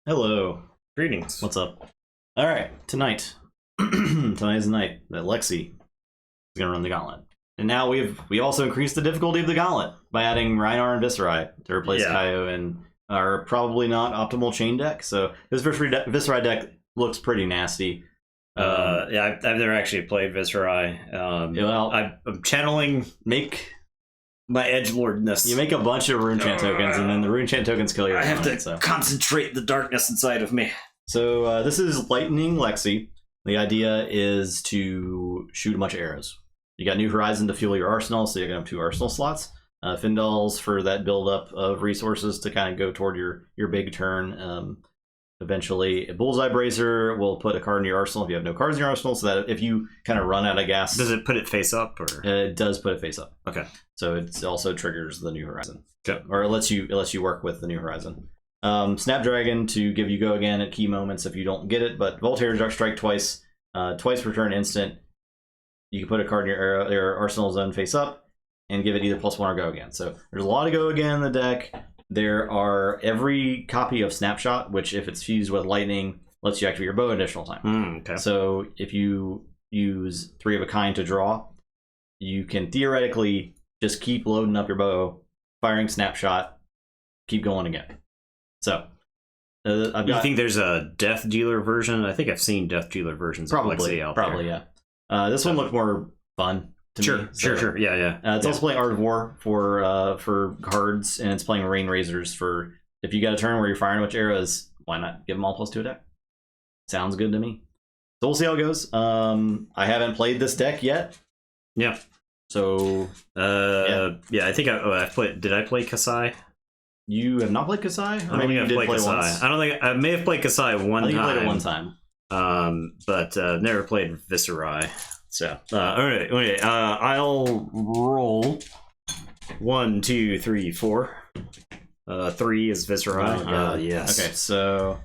Hello. Greetings. What's up? All right, tonight. Tonight's the night that Lexi is gonna run the Gauntlet, and now we also increased the difficulty of the Gauntlet by adding Rhinar and Viscerai to replace Kano and our probably not optimal chain deck. So this Viscerai deck looks pretty nasty. Yeah, I've never actually played Viscerai. Well, I'm channeling my edgelordness. You make a bunch of Runechant tokens, and then the Runechant tokens kill your opponent. I have to concentrate the darkness inside of me. So this is Lightning Lexi. The idea is to shoot a bunch of arrows. You got New Horizon to fuel your arsenal, so you're going to have 2 arsenal slots. Findals for that buildup of resources to kind of go toward your big turn. Eventually, a Bullseye Bracer will put a card in your arsenal if you have no cards in your arsenal, so that if you kind of run out of gas... Does it put it face up? Or it does put it face up. Okay. So it also triggers the New Horizon. Okay. Or it lets you work with the New Horizon. Snapdragon to give you go again at key moments if you don't get it, but Voltaire strike twice per turn instant. You can put a card in your arsenal zone face up and give it either +1 or go again. So there's a lot of go again in the deck. There are every copy of Snapshot, which if it's fused with lightning, lets you activate your bow an additional time. Okay. So if you use 3 of a kind to draw, you can theoretically just keep loading up your bow, firing Snapshot, keep going again. So you think there's a Death Dealer version? I think I've seen Death Dealer versions of Lexi out there. Yeah. This one looked more fun to me. Sure. Yeah. It's also playing Art of War for cards, and it's playing Rain Razors for if you got a turn where you're firing a bunch of arrows, why not give them all +2 attack? Sounds good to me. So we'll see how it goes. I haven't played this deck yet. Yeah. So I think I played. Did I play Kassai? You have not played Kassai? Or maybe you did play Kassai. Once? I don't think I may have played Kassai one time. You played it one time. But never played Viscerai. So anyway, I'll roll 1, 2, 3, 4. 3 is Viscerai. Yes. Okay, so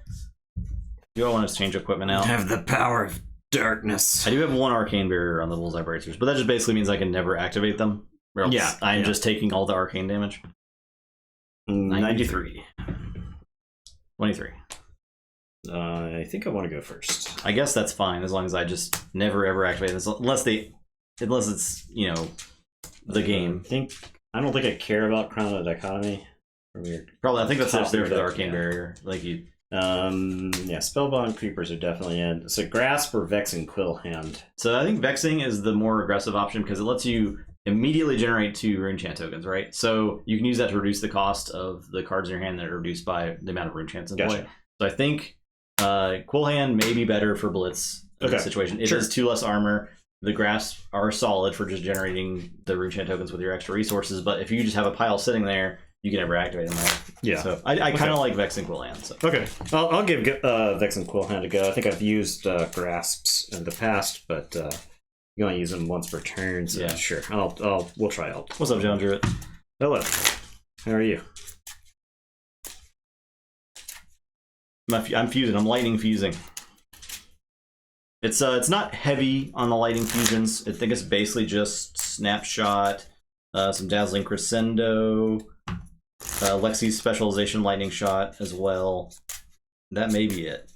you all want to change equipment now? I have the power of darkness. I do have 1 arcane barrier on the Bullseye Bracers, but that just basically means I can never activate them. Or else I'm just taking all the arcane damage. 93. 23. I think I want to go first. I guess that's fine as long as I just never ever activate this unless it's the game. I don't think I care about Crown of Dichotomy. Probably I think that's there for the arcane barrier. Like you. Spellbound creepers are definitely in. So Grasp or Vexing Quillhand. So I think Vexing is the more aggressive option because it lets you immediately generate 2 Runechant tokens, right? So you can use that to reduce the cost of the cards in your hand that are reduced by the amount of Runechants in play. So I think Quillhand may be better for Blitz in this situation. It is 2 less armor. The Grasps are solid for just generating the Runechant tokens with your extra resources, but if you just have a pile sitting there, you can never activate them. Right? Yeah. So I kind of like Vexing Quillhand. So. Okay. I'll give Vexing Quillhand a go. I think I've used Grasps in the past, but you want to use them once per turn. So sure. We'll try out. What's up, John Druitt? Hello. How are you? I'm fusing. I'm lightning fusing. It's not heavy on the lightning fusions. I think it's basically just Snapshot, some Dazzling Crescendo, Lexi's Specialization Lightning Shot as well. That may be it.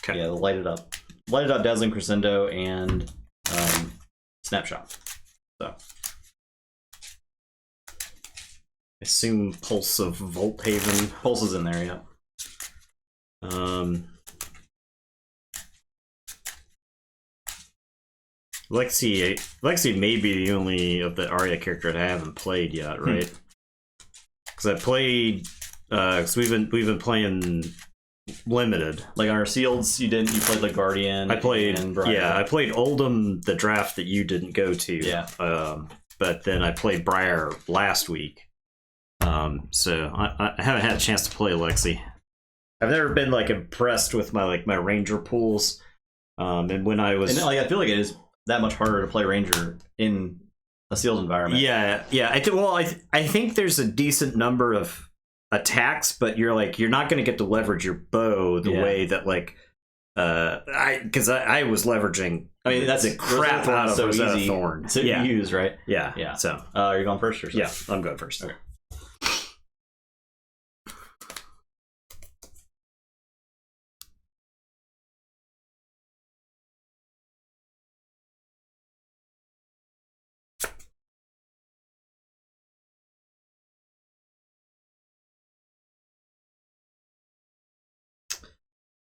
Okay. Yeah, light it up, Dazzling Crescendo, and Snapshot. So. I assume Pulse of Volthaven. Pulse is in there, yeah. Lexi may be the only of the Arya character that I haven't played yet, right? Because I played, because we've been playing limited. Like on our sealeds, you played like Guardian. I played Oldham, the draft that you didn't go to. Yeah. But then I played Briar last week. So I haven't had a chance to play Lexi. I've never been like impressed with my Ranger pools. And when I was, I feel like it is that much harder to play Ranger in a sealed environment. Yeah. I think there's a decent number of attacks, but you're not going to get to leverage your bow the way that because I was leveraging. I mean, that's a crap out of so Rosetta easy Thorn to use, right? Yeah. So are you going first or so? Yeah, I'm going first. Okay.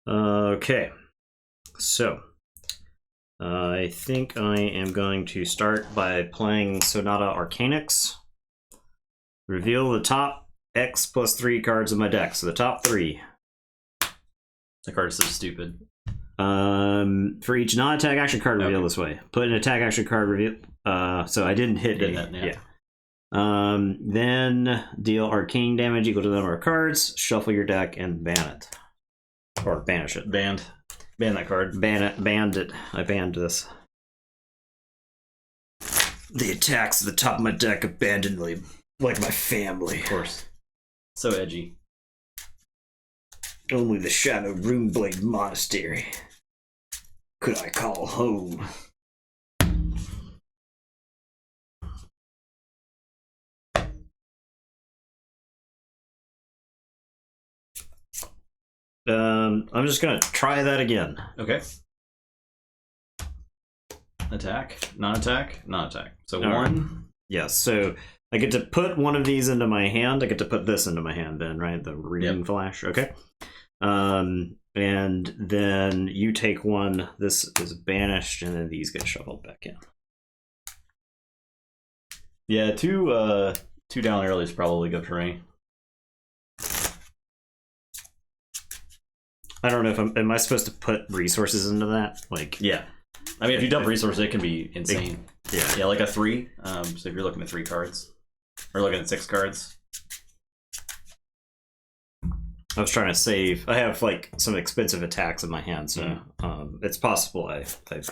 Okay, so I think I am going to start by playing Sonata Arcanix. Reveal the top X plus 3 cards of my deck. So the top 3. The card is so stupid. For each non-attack action card reveal this way. Put an attack action card reveal. So I didn't hit it. Yeah. Then deal arcane damage equal to the number of cards. Shuffle your deck and ban it. Or banish it. Ban that card. Ban it. Banned it. I banned this. The attacks at the top of my deck abandoned me like my family. Of course. So edgy. Only the Shadow Runeblade Monastery could I call home. I'm just gonna try that again. Okay. Attack, non-attack, non-attack. So all one. Right. Yeah, so I get to put one of these into my hand. I get to put this into my hand then, right? The Reading Flash. Okay. And then you take one. This is banished, and then these get shuffled back in. Yeah, two down early is probably good for me. I don't know if am I supposed to put resources into that? Like, yeah. I mean, if you dump resources, it can be insane. Yeah, like a 3. So if you're looking at 3 cards, or looking at 6 cards. I was trying to save. I have like some expensive attacks in my hand, so it's possible I played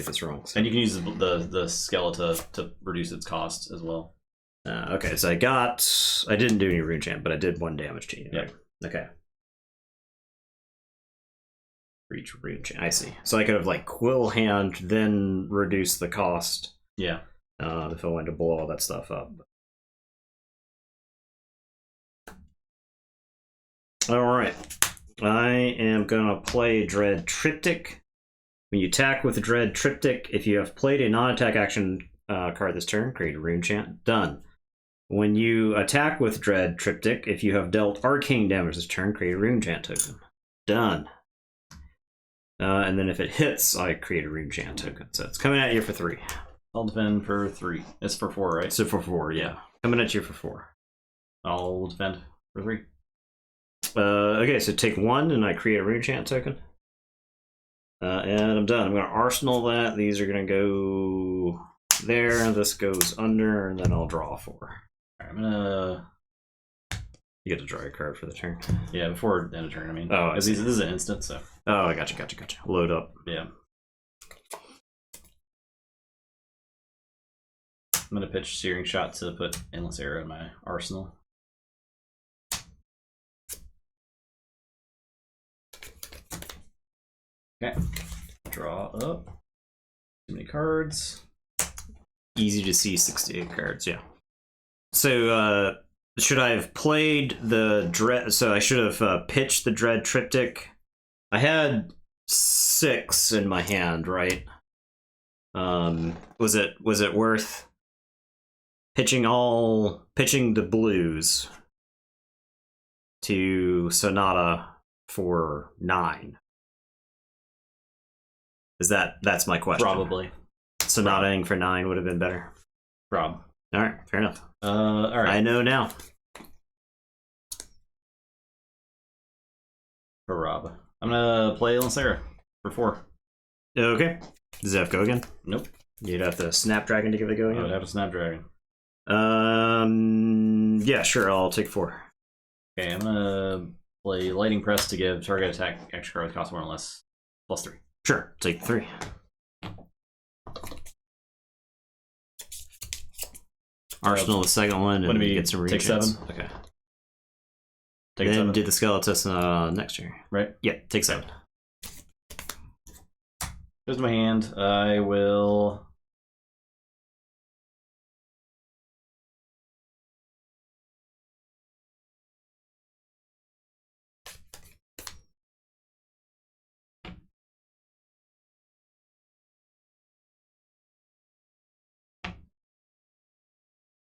this wrong. So. And you can use the Skeleton to reduce its cost as well. Okay, so I didn't do any rune chant, but I did 1 damage to you. Yeah. Right? Okay. Reach rune chant. I see. So I could have like Quill Hand, then reduce the cost. Yeah. If I wanted to blow all that stuff up. Alright, I am going to play Dread Triptych. When you attack with Dread Triptych, if you have played a non-attack action card this turn, create a rune chant. Done. When you attack with Dread Triptych, if you have dealt arcane damage this turn, create a rune chant token. Done. And then if it hits, I create a rune chant token. So it's coming at you for 3. I'll defend for 3. It's for 4, right? So for 4, yeah. Coming at you for 4. I'll defend for 3. Okay, so take 1 and I create a rune chant token. And I'm done. I'm going to arsenal that. These are going to go there. This goes under, and then I'll draw 4. Right, I'm gonna. You get to draw your card for the turn. Yeah, before end of turn. I mean, oh, this is an instant, so. Oh, I gotcha. Load up. Yeah. I'm gonna pitch Searing Shot to put Endless Arrow in my arsenal. Okay. Draw up. Too many cards. Easy to see 68 cards, yeah. So, should I have played the Dread... So I should have pitched the Dread Triptych. I had 6 in my hand, right? Was it worth pitching the blues to Sonata for 9? That's my question. Probably. Sonataing for 9 would have been better. Rob. All right, fair enough. All right. I know now. For Rob. I'm gonna play Lancera for 4. Okay. Does it have to go again? Nope. You'd have to Snapdragon to give it a go again? I would have a Snapdragon. Yeah, sure, I'll take 4. Okay, I'm gonna play Lightning Press to give target attack extra card with cost 1 or less +3. Sure, take 3. Arsenal the second one and get some take regen. 7. Okay. Take then 7. do the Skeleton next turn. Right? Yeah, take 7. Goes to my hand. I will.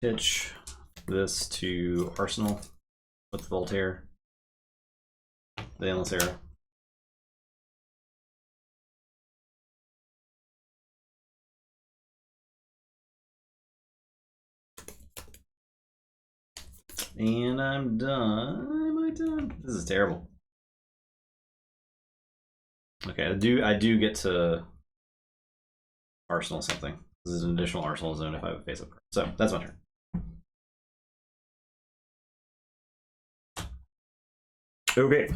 Pitch this to Arsenal with Voltaire. The Endless Arrow. And I'm done. Am I done? This is terrible. Okay, I do get to arsenal something. This is an additional arsenal zone if I have a face-up card. So that's my turn. Okay.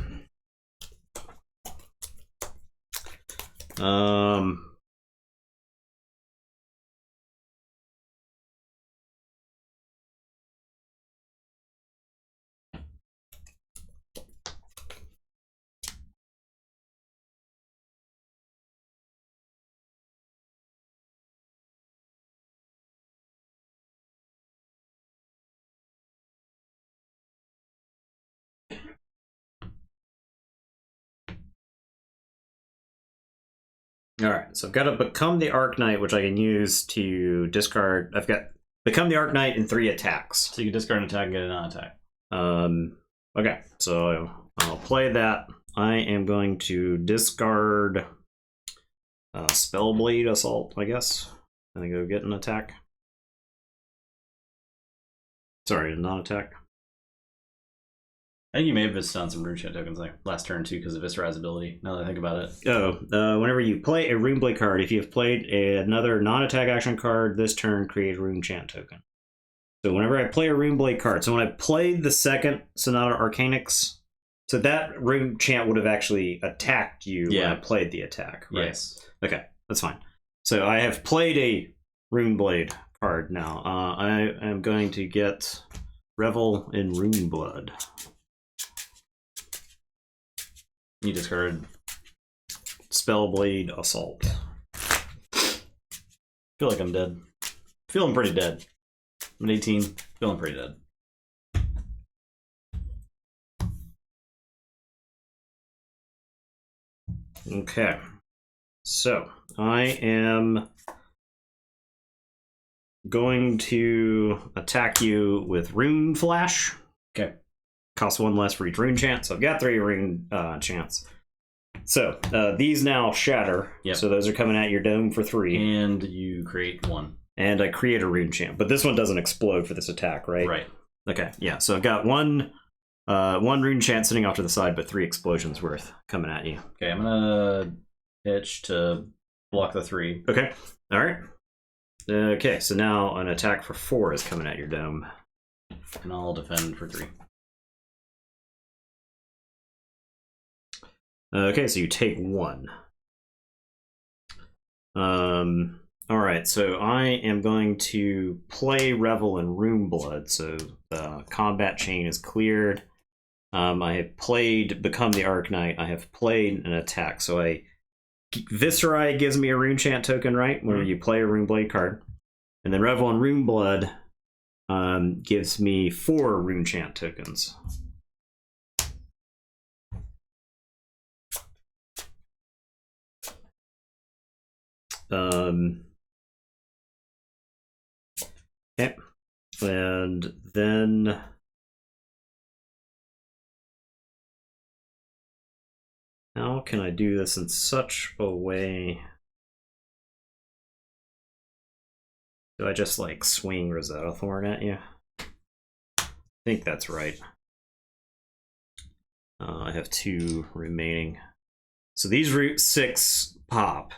Alright, so I've got to become the Arc Knight, which I can use to discard. I've got become the Arc Knight in 3 attacks. So you can discard an attack and get a non-attack. Okay, so I'll play that. I am going to discard Spellblade Assault, I guess. And then go get an attack. Sorry, a non-attack. I think you may have just done some Rune Chant tokens like last turn too because of Viscerai's ability, now that I think about it. Oh, whenever you play a Runeblade card, if you have played another non-attack action card this turn, create a Rune Chant token. So whenever I play a Runeblade card, so when I played the second Sonata Arcanix, so that Rune Chant would have actually attacked you when I played the attack, right? Yes. Okay, that's fine. So I have played a Runeblade card now. I am going to get Revel in Runeblood. You discarded Spellblade Assault. Feel like I'm dead. Feeling pretty dead. I'm at 18. Feeling pretty dead. Okay. So I am going to attack you with Rune Flash. Okay. Costs 1 less for each Rune Chant, so I've got 3 Rune Chants. So these now shatter. Yep. So those are coming at your dome for 3. And you create 1. And I create a Rune Chant, but this one doesn't explode for this attack, right? Right. Okay, yeah, so I've got one Rune Chant sitting off to the side, but 3 explosions worth coming at you. Okay, I'm gonna pitch to block the 3. Okay, all right. Okay, so now an attack for 4 is coming at your dome. And I'll defend for 3. Okay, so you take 1. All right, so I am going to play Revel in Runeblood, so the combat chain is cleared. I have played Become the Arc Knight. I have played an attack, so Viscerai gives me a Rune Chant token, right? Where you play a Runeblade card. And then Revel in Runeblood gives me 4 Rune Chant tokens. Okay, and then how can I do this in such a way? Do I just like swing Rosetta Thorn at you? I think that's right. I have 2 remaining. So these Route 6 pop.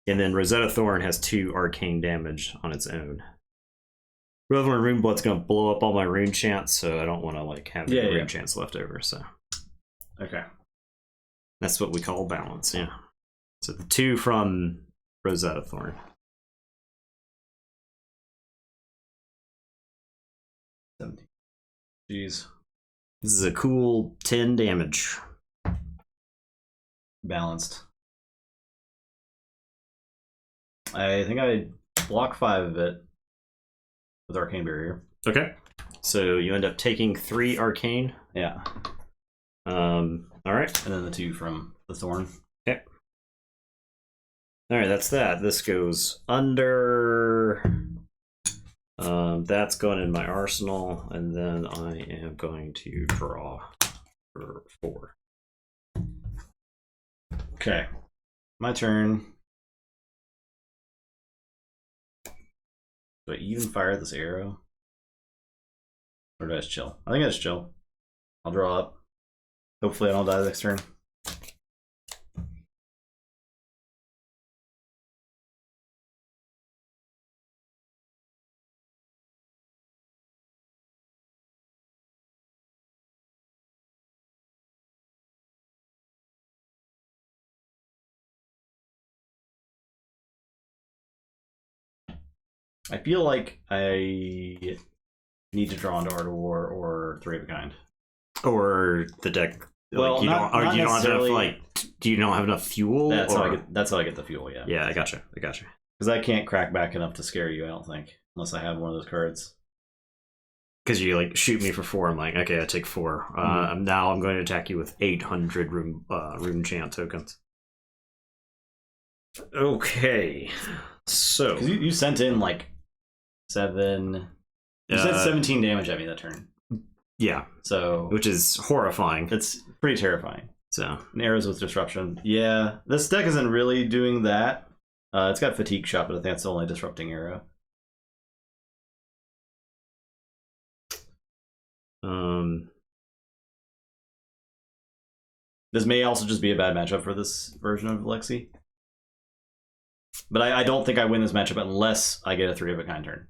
And then Rosetta Thorn has 2 arcane damage on its own. Revel in Runeblood's gonna blow up all my Rune Chants, so I don't want to like have any Rune Chants left over. So okay, that's what we call balance. Yeah. So the 2 from Rosetta Thorn. Jeez, this is a cool 10 damage. Balanced. I think I block 5 of it with Arcane Barrier. Okay. So you end up taking 3 Arcane. Yeah. Alright. And then the 2 from the Thorn. Okay. Alright, that's that. This goes under. That's going in my arsenal, and then I am going to draw for 4. Okay. My turn. Do I even fire this arrow? Or do I just chill? I think I just chill. I'll draw up. Hopefully I don't die next turn. I feel like I need to draw into Art of War or Three of a Kind. Or the deck. Well, like, not you don't have enough, like, do you not have enough fuel? That's how I get the fuel, yeah. Yeah, I gotcha. Because I can't crack back enough to scare you, I don't think. Unless I have one of those cards. Because you like shoot me for 4, I'm like, okay, I take 4. Now I'm going to attack you with 800 rune chant tokens. Okay, so you sent in like 7. You sent 17 damage at me that turn. Yeah, so which is horrifying. It's pretty terrifying. So and arrows with disruption. Yeah, this deck isn't really doing that. It's got fatigue shot, but I think it's the only disrupting arrow. This may also just be a bad matchup for this version of Lexi. But I don't think I win this matchup unless I get a 3 of a kind turn.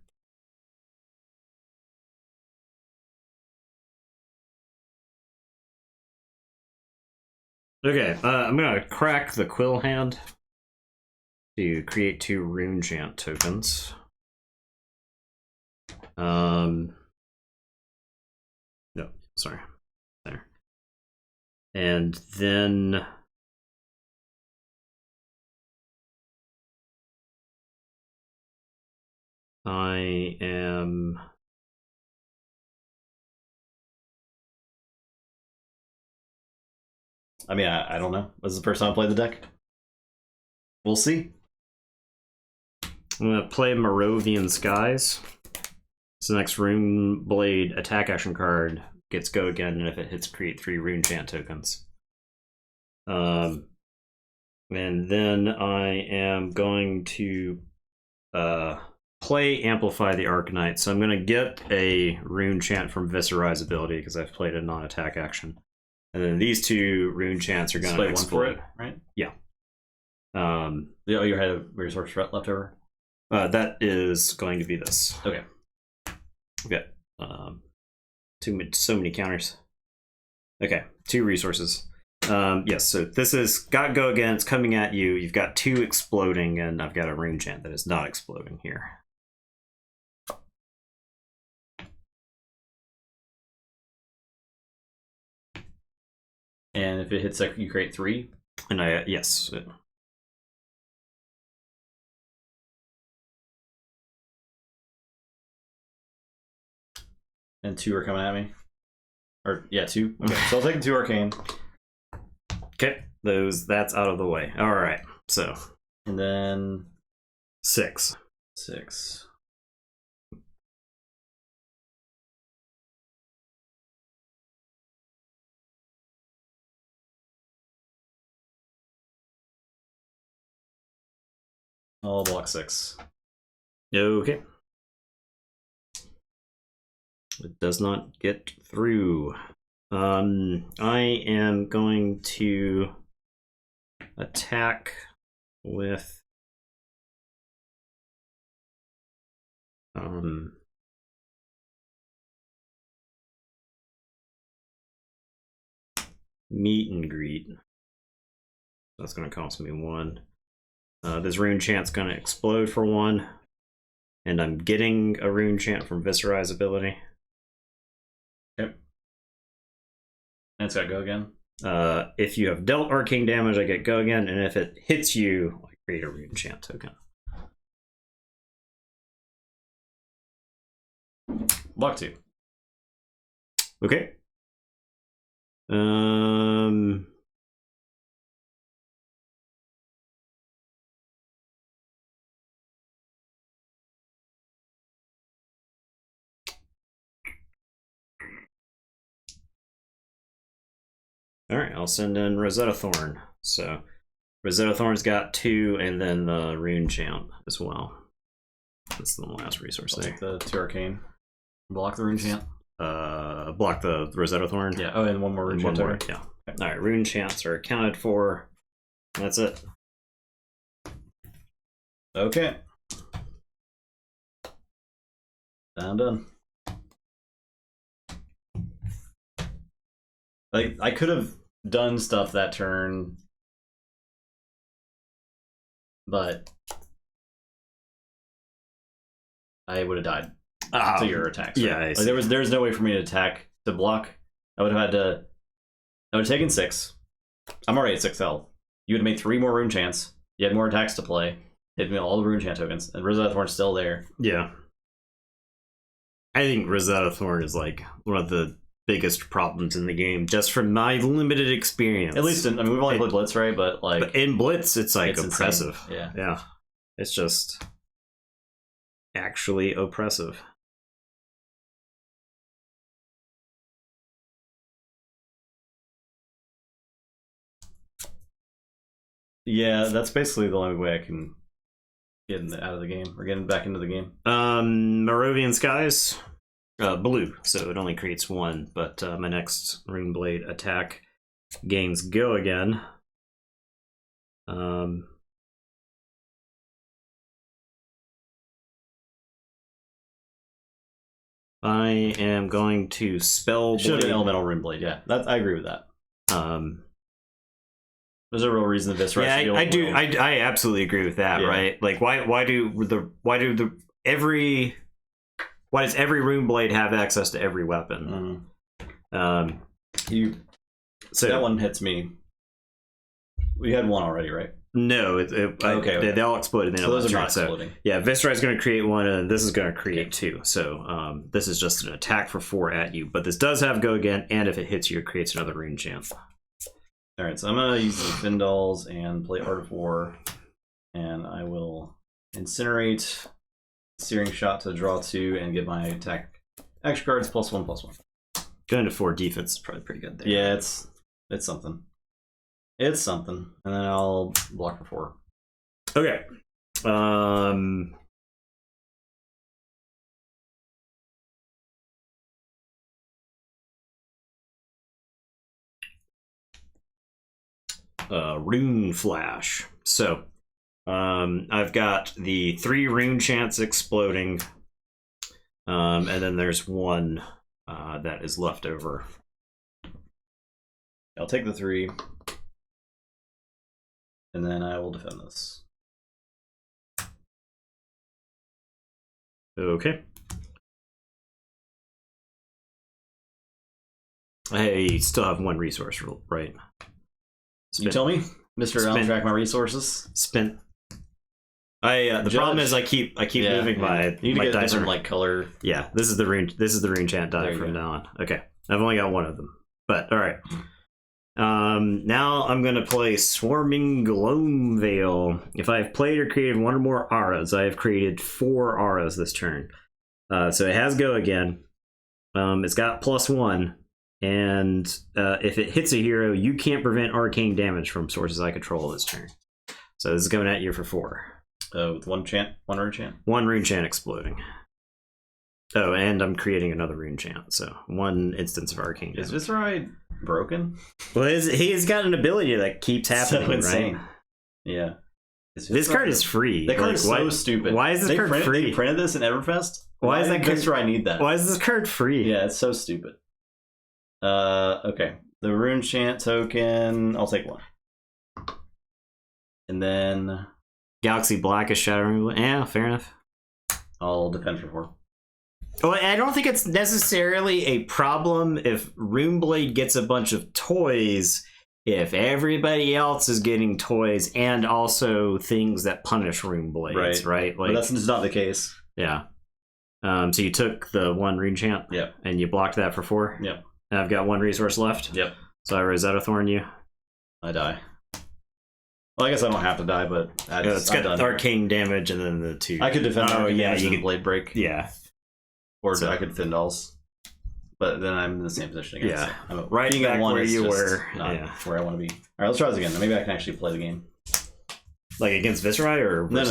Okay, I'm gonna crack the Quill Hand to create 2 rune chant tokens. No, sorry. There. And then I am I mean, I don't know. This is the first time I played the deck. We'll see. I'm gonna play Moravian Skies. So the next Rune Blade attack action card gets go again, and if it hits, create 3 rune chant tokens. And then I am going to play Amplify the Arcanite. So I'm going to get a rune chant from Viscerai's ability because I've played a non-attack action. And then these 2 rune chants are going to explode. One for it, right? Yeah. You had a resource left over? That is going to be this. Okay. Okay. So many counters. Okay, 2 resources. Yes, so this is got go again. It's coming at you. You've got 2 exploding, and I've got a rune chant that is not exploding here. And if it hits, you create 3. And I yes. And 2 are coming at me. Or yeah, 2. Okay, so I'll take 2 arcane. Okay, that's out of the way. All right, so and then 6. I'll block 6. Okay. It does not get through. I am going to attack with meet and greet. That's going to cost me 1. This rune chant's going to explode for 1, and I'm getting a rune chant from Viscerai's ability. Yep. And it's got go again. If you have dealt arcane damage, I get go again, and if it hits you, I create a rune chant token. Block 2. Okay. All right, I'll send in Rosetta Thorn. So Rosetta Thorn's got 2, and then the rune chant as well. That's the last resource I'll there. take the 2 arcane. Block the rune chant. Block the Rosetta Thorn. Yeah. Oh, and one more rune chant. Yeah. All right, rune chants are accounted for. That's it. Okay. I'm done. Like, I could have done stuff that turn, but I would have died to your attacks. Right? Yeah, like, there's no way for me to block. I would have taken 6. I'm already at 6 health. You would have made 3 more rune chants. You had more attacks to play. Hit me all the rune chant tokens, and Rosetta Thorn's still there. Yeah. I think Rosetta Thorn is like one of the biggest problems in the game, just from my limited experience. At least, we've only played Blitz, right? But in Blitz, it's like it's oppressive. Insane. Yeah. It's just actually oppressive. Yeah, that's basically the only way I can get out of the game, or getting back into the game. Moravian Skies, blue, so it only creates 1, but my next Rune Blade attack gains Go again. I am going to spell Should have Blade. been Elemental Rune Blade, yeah. I agree with that. There's a real reason the Viscerai. Yeah, I absolutely agree with that. Yeah. Right? Like, why does every Rune Blade have access to every weapon? So that one hits me. We had 1 already, right? No, okay. They all exploded. So those are not exploding. Yeah, Viscerai is going to create 1, and this is going to create 2. So this is just an attack for 4 at you, but this does have Go again, and if it hits you, it creates another rune chant. All right, so I'm going to use the Findals and play Art of War, and I will incinerate, Searing Shot to draw 2, and get my attack action cards +1/+1. Going to 4 defense is probably pretty good there. Yeah, it's something. It's something, and then I'll block for 4. Okay. Rune Flash. So, I've got the 3 rune chants exploding, and then there's 1 that is left over. I'll take the 3, and then I will defend this. Okay. I still have 1 resource, right? You tell me, Mr. I'll track my resources. Spent. The problem is I keep moving my you need to get dice different like color. Yeah, this is the rune chant die from now on. Okay, I've only got 1 of them, but all right. Now I'm gonna play Swarming Gloam Veil. If I've played or created 1 or more auras, I have created 4 auras this turn. So it has Go again. It's got +1. And if it hits a hero, you can't prevent arcane damage from sources I control this turn. So this is going at you for 4. With 1 rune chant? 1 rune chant exploding. Oh, and I'm creating another rune chant, so 1 instance of arcane damage. Is Viscerai broken? Well, he's got an ability that keeps happening, so insane. Right? Yeah. This card is free. That card is so stupid. Why is this card free? They printed this in Everfest? Why is that Viscerai need that? Why is this card free? Yeah, it's so stupid. Okay. The rune chant token, I'll take 1. And then Galaxy Black is Shadow Removal. Yeah, fair enough. I'll defend for 4. Well, I don't think it's necessarily a problem if Runeblade gets a bunch of toys, if everybody else is getting toys and also things that punish Runeblades, right? Like, but that's just not the case. Yeah. So you took the 1 rune chant, yep, and you blocked that for 4. Yep. And I've got 1 resource left. Yep. So I Rosetta Thorn you. I die. Well, I guess I don't have to die, but it's got arcane damage and then the 2. I could defend. You can Blade Break. Yeah. Or I could Findals. But then I'm in the same position again. Yeah. So right back where you were. Not where I want to be. All right, let's try this again. Maybe I can actually play the game. Like against Viscerai or no. I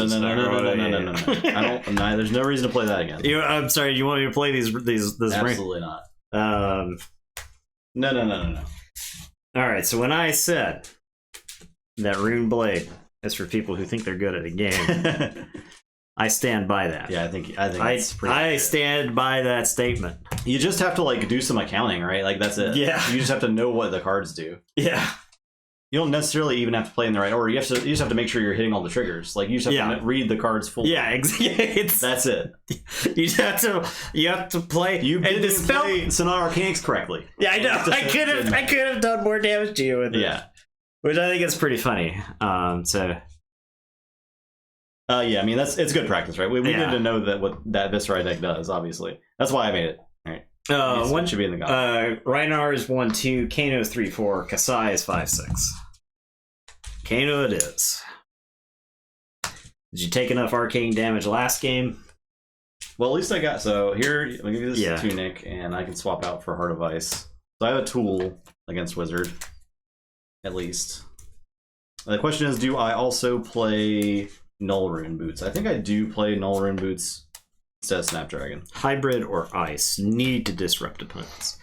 don't. No, there's no reason to play that again. I'm sorry. You want me to play this? Absolutely not. No. All right. So when I said that Rune Blade is for people who think they're good at a game, I stand by that. Yeah, I think it's pretty I stand by that statement. You just have to like do some accounting, right? Like that's it. Yeah. You just have to know what the cards do. Yeah. You don't necessarily even have to play in the right order. You just have to make sure you're hitting all the triggers. Like you just have to read the cards fully. Yeah, exactly. That's it. You have to play. You didn't play Sonata Arcanix correctly. Yeah, I know. I could have done more damage to you with it. Yeah, which I think is pretty funny. Yeah, I mean it's good practice, right? We need to know that what that Viscerai deck does. Obviously, that's why I made it. All right. One should be in the Gauntlet. Rhinar is 1/2, Kano is 3/4, Kassai is 5/6. Kano it is. Did you take enough arcane damage last game? Well, at least I got here. Let me give you this tunic, and I can swap out for Heart of Ice. So I have a tool against Wizard, at least. The question is, do I also play Null Rune Boots? I think I do play Null Rune Boots instead of Snapdragon. Hybrid or Ice need to disrupt opponents.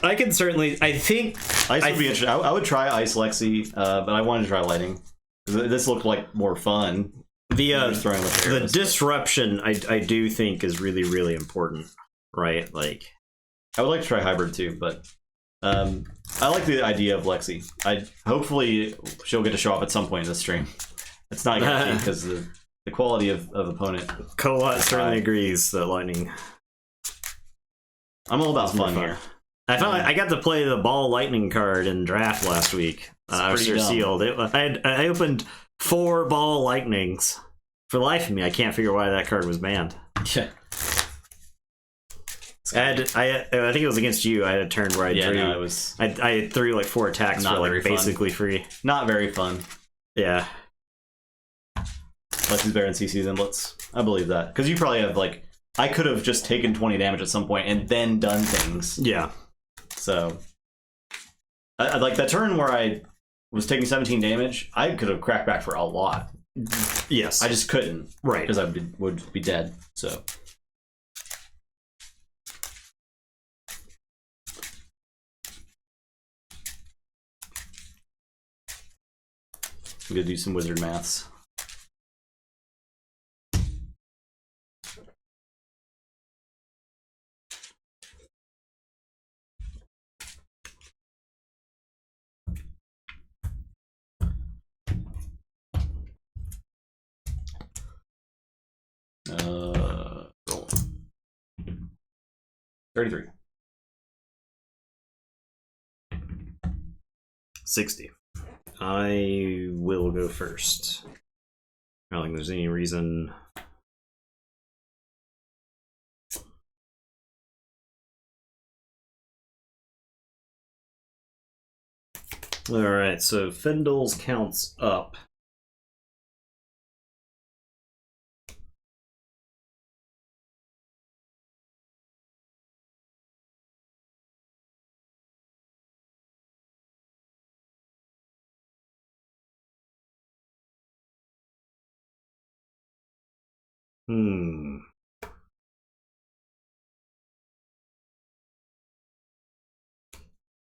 I can certainly. I think Ice would be interesting. I would try Ice Lexi, but I wanted to try Lighting. This looked like more fun. The disruption, I do think, is really, really important, right? Like, I would like to try Hybrid too, but I like the idea of Lexi. Hopefully she'll get to show up at some point in this stream. It's not guaranteed because the quality of opponent. Colot certainly agrees that Lightning. I'm all about fun here. I got to play the Ball Lightning card in draft last week. I was sealed. I opened 4 Ball Lightnings. For the life of me, I can't figure why that card was banned. Yeah. I think it was against you. I had a turn where I drew. No, it was. I threw like 4 attacks for like basically free. Not very fun. Yeah. Lexi's better in CC's than Blitz. I believe that because you probably have like I could have just taken 20 damage at some point and then done things. Yeah. So, I like that turn where I was taking 17 damage. I could have cracked back for a lot. Yes, I just couldn't. Right, because I would be dead. So, I'm gonna do some wizard maths. Roll. 33. 60. I will go first. I don't think there's any reason. Alright, so Findle's counts up.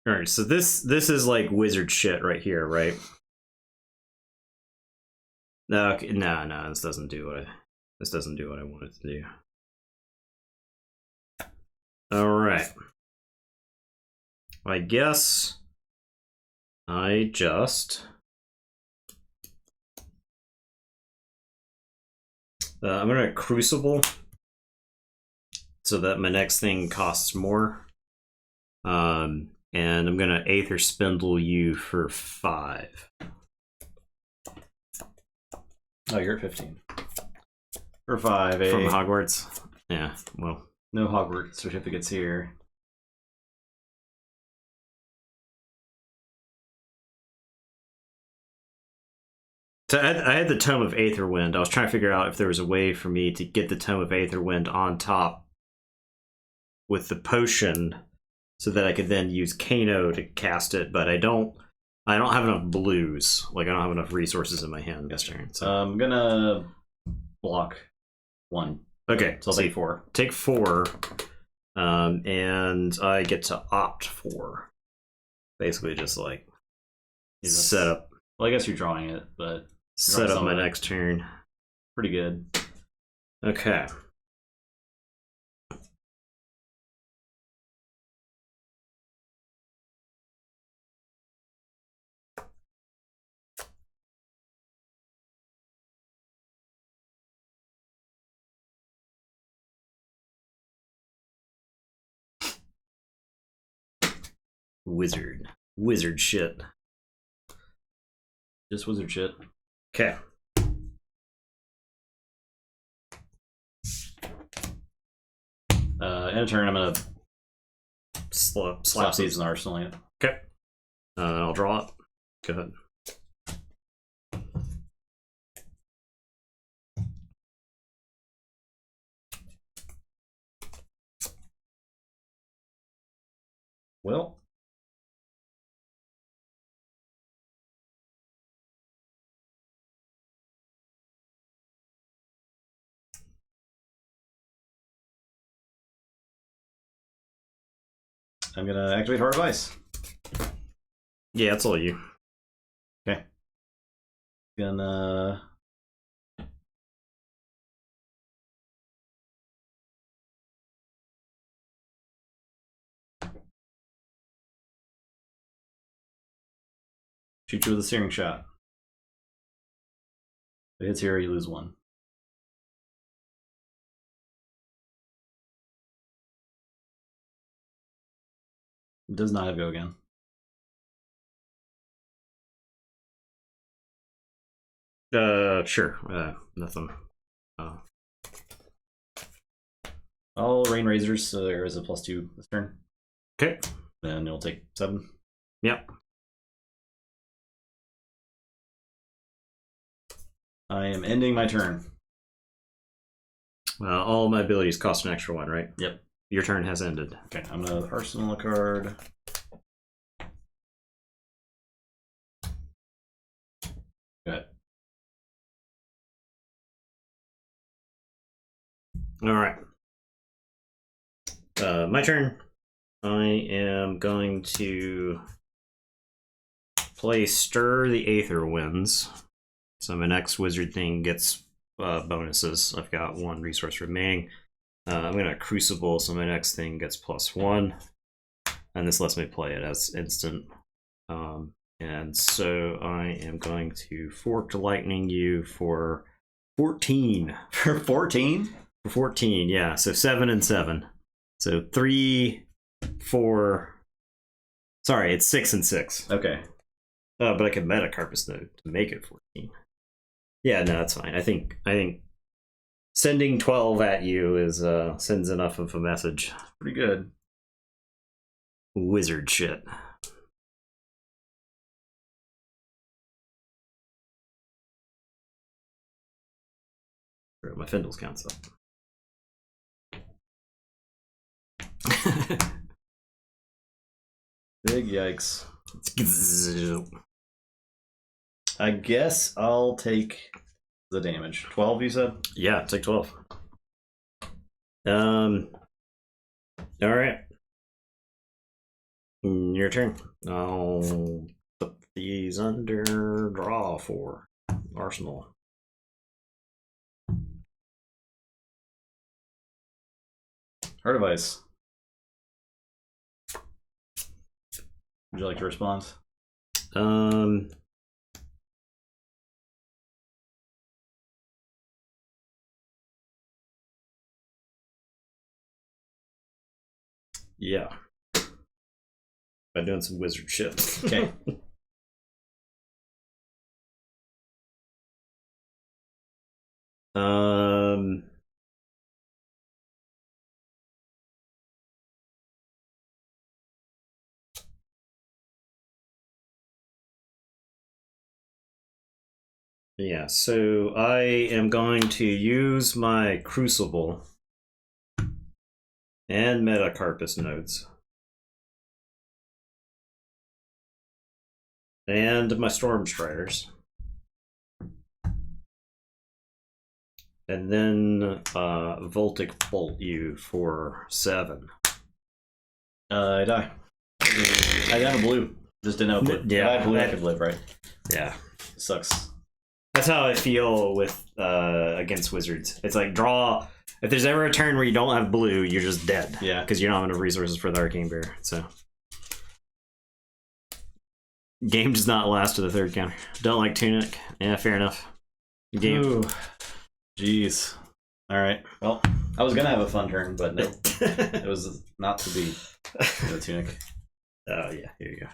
Alright, so this is like wizard shit right here, right? No, this doesn't do what I want it to do. Alright. I guess I just I'm gonna Crucible so that my next thing costs more. And I'm gonna Aether Spindle you for 5. Oh, you're at 15. For 5, from Hogwarts. Yeah, well, no Hogwarts certificates here. So I had the Tome of Aetherwind. I was trying to figure out if there was a way for me to get the Tome of Aetherwind on top with the potion so that I could then use Kano to cast it, but I don't I don't have enough blues. Like I don't have enough resources in my hand this turn. So I'm gonna block 1. okay, So I'll take 4. Take 4, and I get to opt for. Basically, just like set up. Well, I guess you're drawing it, but set up my next turn. Pretty good. Okay. Wizard shit. Just wizard shit. Okay. In a turn, I'm gonna slap these in the arsenal. Yeah. Okay. I'll draw it. Go ahead. Well. I'm gonna activate Heart of Ice. Yeah, that's all you. Okay. Gonna shoot you with a searing shot. If it hits here, you lose 1. It does not have go again. Sure. Nothing. All rain razors, so there is a +2 this turn. Okay. Then you'll take 7. Yep. I am ending my turn. All my abilities cost an extra 1, right? Yep. Your turn has ended. Okay, I'm gonna arsenal a card. Good. All right. My turn. I am going to play Stir the Aether Winds. So my next wizard thing gets bonuses. I've got 1 resource remaining. I'm going to Crucible, so my next thing gets +1. And this lets me play it as instant. And so I am going to Forked Lightning you for 14. For 14? For 14, yeah. So 7 and 7. So 3, 4. Sorry, it's 6 and 6. Okay. But I can Metacarpus though to make it 14. Yeah, no, that's fine. I think sending 12 at you is sends enough of a message. Pretty good. Wizard shit. My Findles counts up. Big yikes. I guess I'll take the damage. 12, you said? Yeah, take 12. All right. Your turn. I'll put these under draw for Arsenal. Heart of Ice. Would you like to respond? Yeah. By doing some wizard shit. Okay. Yeah, so I am going to use my Crucible and Metacarpus nodes And my Storm Striders. And then Voltic Bolt you for 7. I die. I have a blue. Just didn't have a blue. Yeah, I have blue, I could live, right? Yeah. Sucks. That's how I feel with against wizards. It's like draw. If there's ever a turn where you don't have blue, you're just dead. Yeah. Because you don't have enough resources for the Arcane Bear. So game does not last to the 3rd counter. Don't like Tunic. Yeah, fair enough. Game. Ooh. Jeez. All right. Well, I was gonna have a fun turn, but no, it was not to be. The Tunic. Oh yeah, here you go.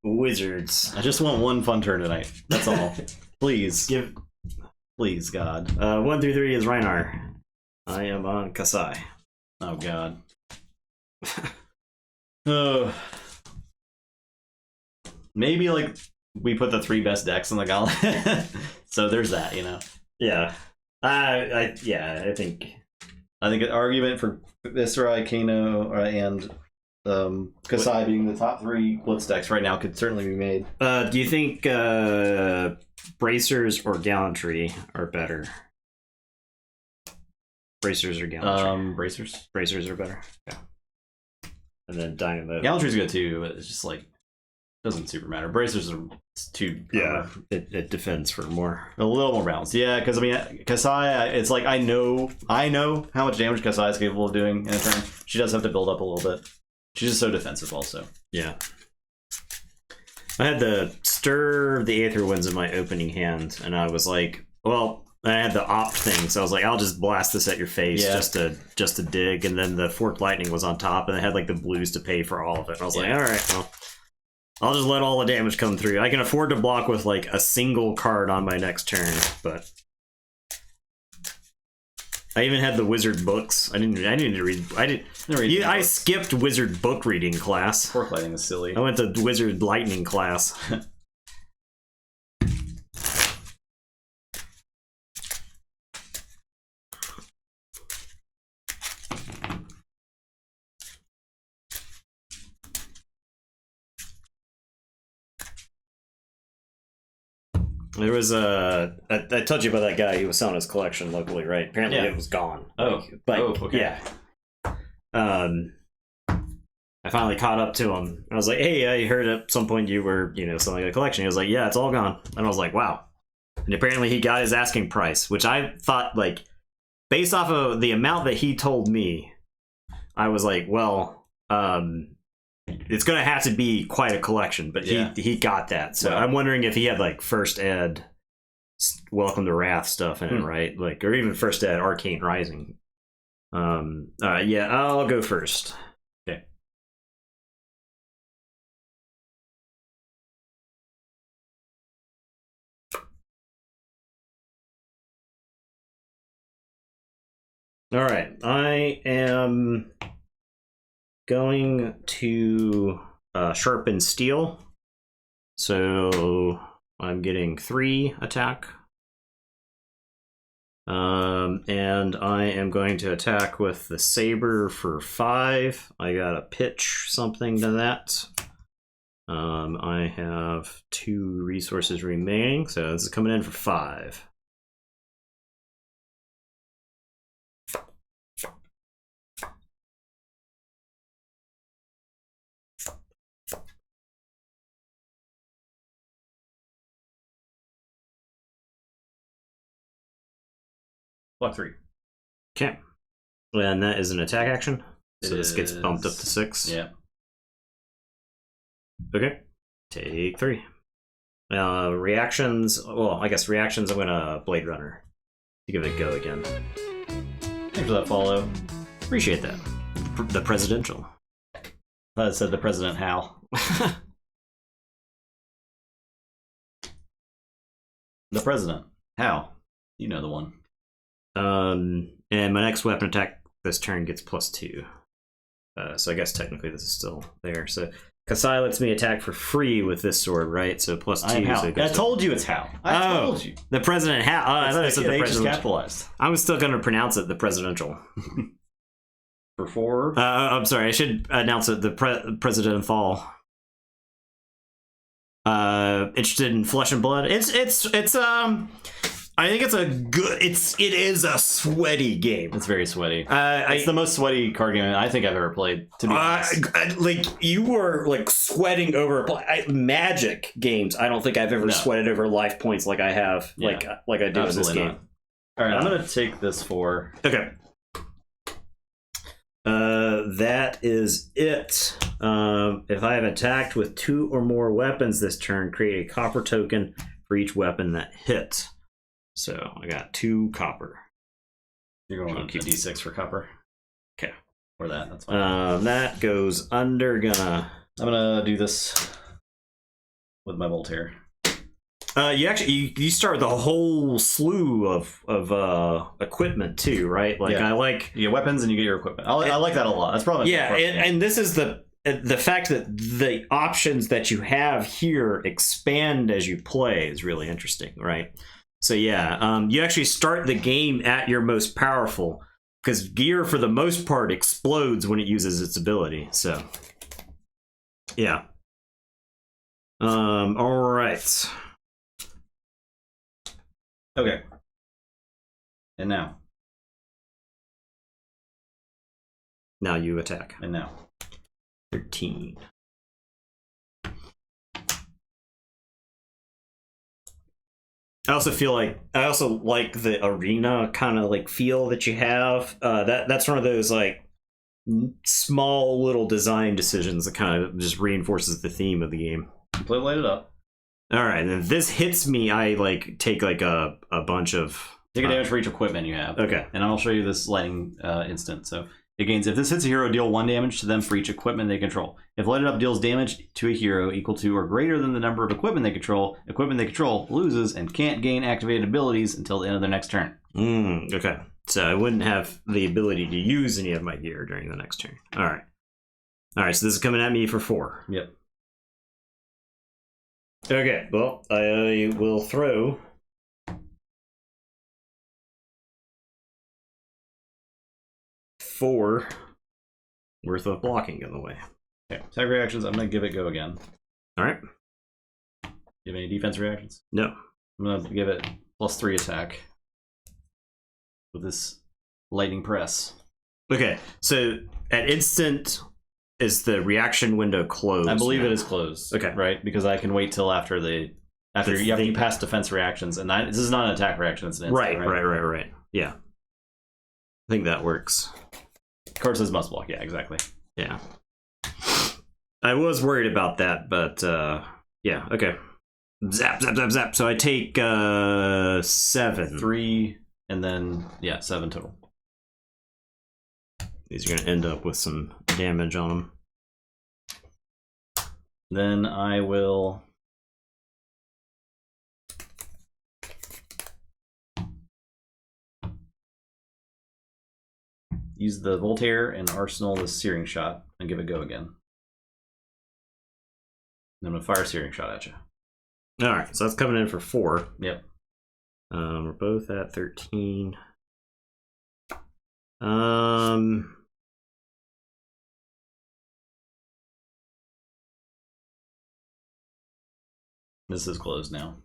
Wizards. I just want one fun turn tonight. That's all. Please. Please, God. 1 through 3 is Rhinar. I am on Kassai. Oh, God. Oh. Maybe, like, we put the 3 best decks in the Gauntlet. So there's that, you know? Yeah. I think an argument for Viscerai, Kano, and Kassai being the top 3 Blitz decks right now could certainly be made. Do you think Bracers or Gallantry are better? Bracers or Gallantry? Bracers. Bracers are better. Yeah. And then Dynamo. Gallantry's good too, but it's just like doesn't super matter. Bracers are too. Yeah, it defends for more. A little more balanced. Yeah, because I mean, Kassai, it's like I know how much damage Kassai is capable of doing in a turn. She does have to build up a little bit. She's just so defensive, also. Yeah. I had the Stir of the Aether Winds in my opening hand, and I was like, well, I had the opt thing, so I was like, I'll just blast this at your face just to dig, and then the Forked Lightning was on top, and I had like the blues to pay for all of it. And I was like, all right, well, I'll just let all the damage come through. I can afford to block with like a single card on my next turn, but I even had the wizard books. I didn't read. I skipped wizard book reading class. Forked Lightning is silly. I went to wizard lightning class. There was I told you about that guy. He was selling his collection locally, right? Apparently it was gone. Okay. Yeah. I finally caught up to him. I was like, hey, I heard at some point you were, selling a collection. He was like, yeah, it's all gone. And I was like, wow. And apparently he got his asking price, which I thought, like, based off of the amount that he told me, I was like, well, it's going to have to be quite a collection, but he got that. So I'm wondering if he had like first ed Welcome to Wrath stuff in it, right? Like, or even first ed Arcane Rising. Yeah, I'll go first. Okay. All right, I am going to sharpen steel, so I'm getting 3 attack, and I am going to attack with the saber for 5. I gotta pitch something to that. I have 2 resources remaining, so this is coming in for 5. Block 3. Okay. And that is an attack action. So this gets bumped up to 6. Yeah. Okay. Take 3. Reactions. Well, I guess reactions, I'm going to Blade Runner to give it a go again. Thanks for that follow. Appreciate that. The presidential. I thought it said the President Hal. The President. How? You know the one. And my next weapon attack this turn gets +2. So I guess technically this is still there. So Kassai lets me attack for free with this sword, right? So +2. So I told you it's Hal. I told you. The President Hal. I thought I said the president. Capitalized. I was still going to pronounce it the presidential. For 4? I'm sorry. I should announce it the president fall. Interested in Flesh and Blood. It's I think it is a sweaty game. It's very sweaty. It's the most sweaty card game I think I've ever played, to be honest. Like, you were, like, sweating over Magic games. I don't think I've ever sweated over life points like I have, like I do in this game. Not. All right, I'm going to take this 4. Okay. That is it. If I have attacked with 2 or more weapons this turn, create a copper token for each weapon that hit. So I got 2 copper. You're going to keep D6 for copper. Okay. Or that's fine. That goes under. I'm gonna do this with my Voltaire. You start the whole slew of equipment too, right? Like I like you get weapons and you get your equipment. I like that a lot. That's probably and this is the fact that the options that you have here expand as you play is really interesting, right? So you actually start the game at your most powerful, because gear for the most part explodes when it uses its ability. So yeah. All right. Okay. And now. Now you attack. And now. 13. I also like the arena kind of like feel that you have. That's one of those like small little design decisions that kind of just reinforces the theme of the game. Completely light it up. All right, and if this hits me, I like take like a bunch of take a damage for each equipment you have. Okay, and I'll show you this lightning instant. So it gains, if this hits a hero, deal 1 damage to them for each equipment they control. If lighted up deals damage to a hero equal to or greater than the number of equipment they control loses and can't gain activated abilities until the end of their next turn. Okay, so I wouldn't have the ability to use any of my gear during the next turn. All right, so this is coming at me for 4. Yep. Okay, well, I will throw 4 worth of blocking in the way. Okay, attack reactions, I'm going to give it go again. All right. You have any defense reactions? No. I'm going to give it +3 attack with this lightning press. Okay, so at instant, is the reaction window closed? I believe it is closed. Okay. Right? Because I can wait till after you pass defense reactions, and this is not an attack reaction, it's an instant, right. Yeah. I think that works. Card says must block, yeah, exactly. Yeah. I was worried about that, but yeah, okay. Zap. So I take 7. 3, and then 7 total. These are going to end up with some damage on them. Then I will use the Voltaire and Arsenal the Searing Shot and give it go again. And I'm going to fire Searing Shot at you. All right, so that's coming in for 4. Yep. We're both at 13. This is closed now.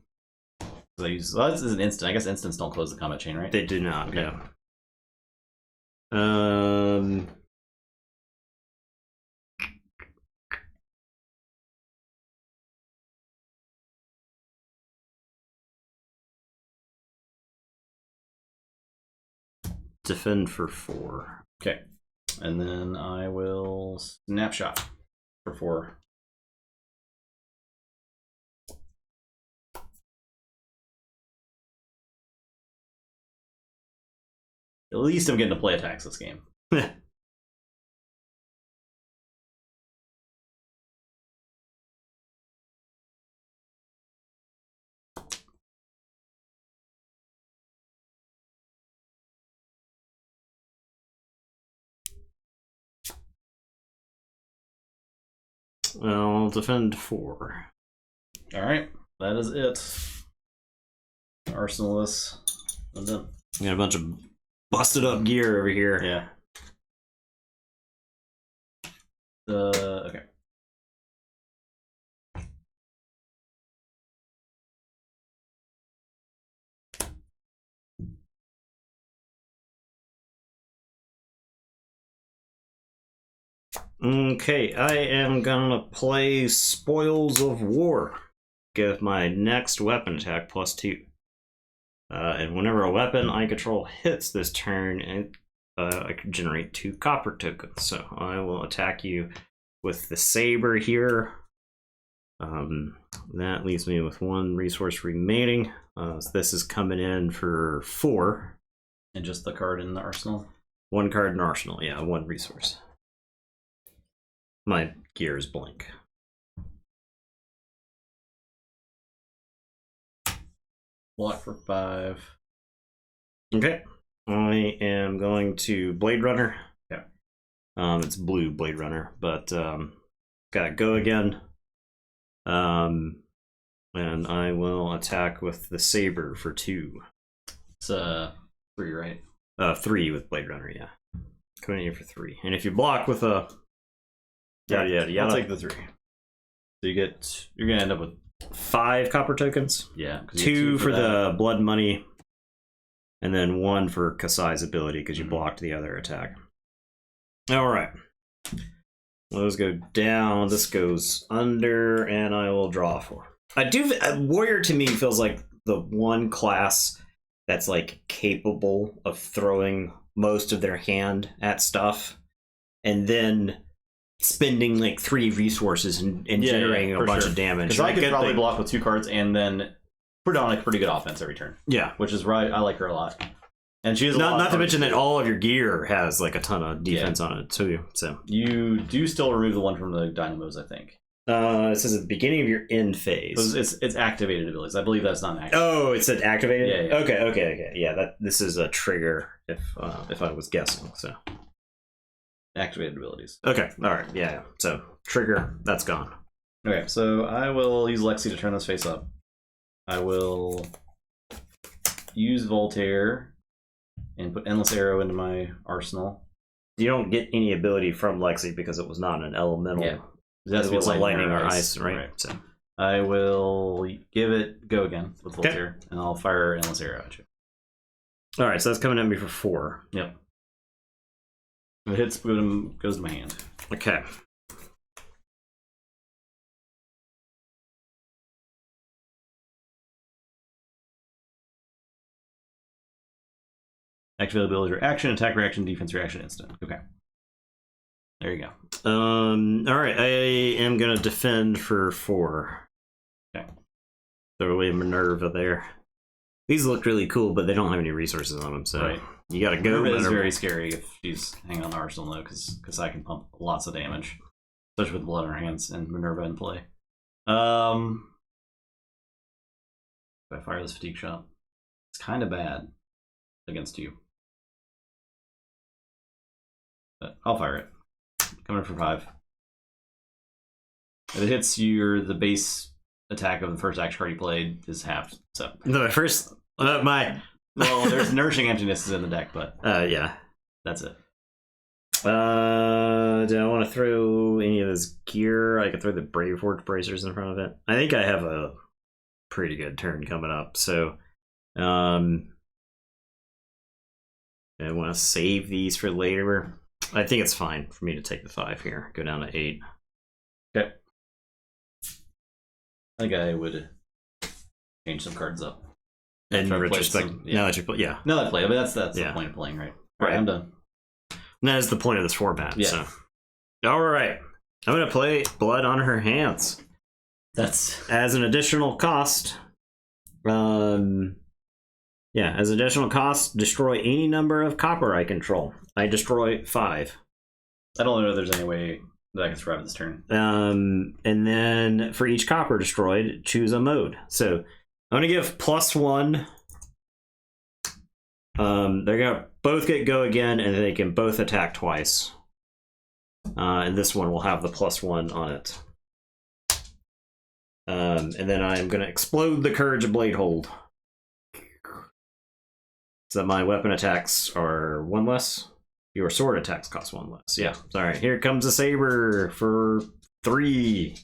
This is an instant. I guess instants don't close the combat chain, right? They do not. Okay. Yeah. Defend for 4. Okay. And then I will snapshot for 4. At least I'm getting to play attacks this game. I'll defend 4. All right, that is it. Arsenal this. I'm done. Got a bunch of busted up gear over here. Yeah. Okay. Okay, I am gonna play Spoils of War. Give my next weapon attack +2. And whenever a weapon I control hits this turn, I can generate 2 copper tokens. So I will attack you with the saber here. That leaves me with 1 resource remaining. So this is coming in for 4. And just the card in the arsenal? 1 card in arsenal, yeah, 1 resource. My gear is blank. Block for 5. Okay. I am going to Blade Runner. Yeah. It's blue Blade Runner, but gotta go again. And I will attack with the saber for 2. It's 3, right? 3 with Blade Runner, yeah. Coming in here for 3. And if you block with a yada yada yada, I'll take the 3. So you're gonna end up with 5 copper tokens. Yeah. 2 for the blood money, and then 1 for Kassai's ability because you blocked the other attack. All right. Those go down. This goes under, and I will draw 4. Warrior to me feels like the one class that's like capable of throwing most of their hand at stuff, and then spending like 3 resources and generating a bunch of damage. Because I could probably block with 2 cards and then put on a pretty good offense every turn. Yeah, which is right. I like her a lot, and she's not to mention that all of your gear has like a ton of defense on it too. So you do still remove the 1 from the dynamos, I think. It says at the beginning of your end phase. It's activated abilities. I believe that's not an activated. Oh, it said activated? Yeah. Okay. Yeah, this is a trigger if I was guessing. So activated abilities. Okay, all right, yeah. So trigger, that's gone. Okay, so I will use Lexi to turn this face up. I will use Voltaire and put Endless Arrow into my arsenal. You don't get any ability from Lexi because it was not an elemental. Yeah. That's it was lightning or ice, right? So I will give it go again with Voltaire, and I'll fire Endless Arrow at you. All right, so that's coming at me for 4. Yep. If it hits, goes to my hand. Okay. Activate ability reaction, attack reaction, defense reaction, instant. Okay. There you go. All right, I am gonna defend for 4. Okay. Throw away Minerva there. These look really cool, but they don't have any resources on them, so you gotta go. Minerva is very scary if she's hanging on the arsenal though, because I can pump lots of damage, especially with blood in her hands and Minerva in play. If I fire this fatigue shot, it's kind of bad against you, but I'll fire it. Coming for 5. If it hits you, the base attack of the first action card you played is halved. So the first well, there's Nourishing Emptiness is in the deck, but yeah, that's it. Do I want to throw any of his gear? I could throw the Brave Forge bracers in front of it. I think I have a pretty good turn coming up, so I want to save these for later. I think it's fine for me to take the 5 here, go down to 8. Okay. I think I would change some cards up. In retrospect, now that you play, yeah. No, I play. I mean, that's the point of playing, right? All right, I'm done. And that is the point of this format. Yeah. So. All right, I'm gonna play Blood on Her Hands. That's as an additional cost. Yeah, as additional cost, destroy any number of copper I control. I destroy 5. I don't know if there's any way that I can survive this turn. And then for each copper destroyed, choose a mode. So I'm gonna give +1. They're gonna both get go again, and they can both attack twice. And this one will have the +1 on it. And then I'm gonna explode the Courage Blade Hold. So my weapon attacks are 1 less. Your sword attacks cost 1 less. Yeah. All right. Here comes a saber for 3.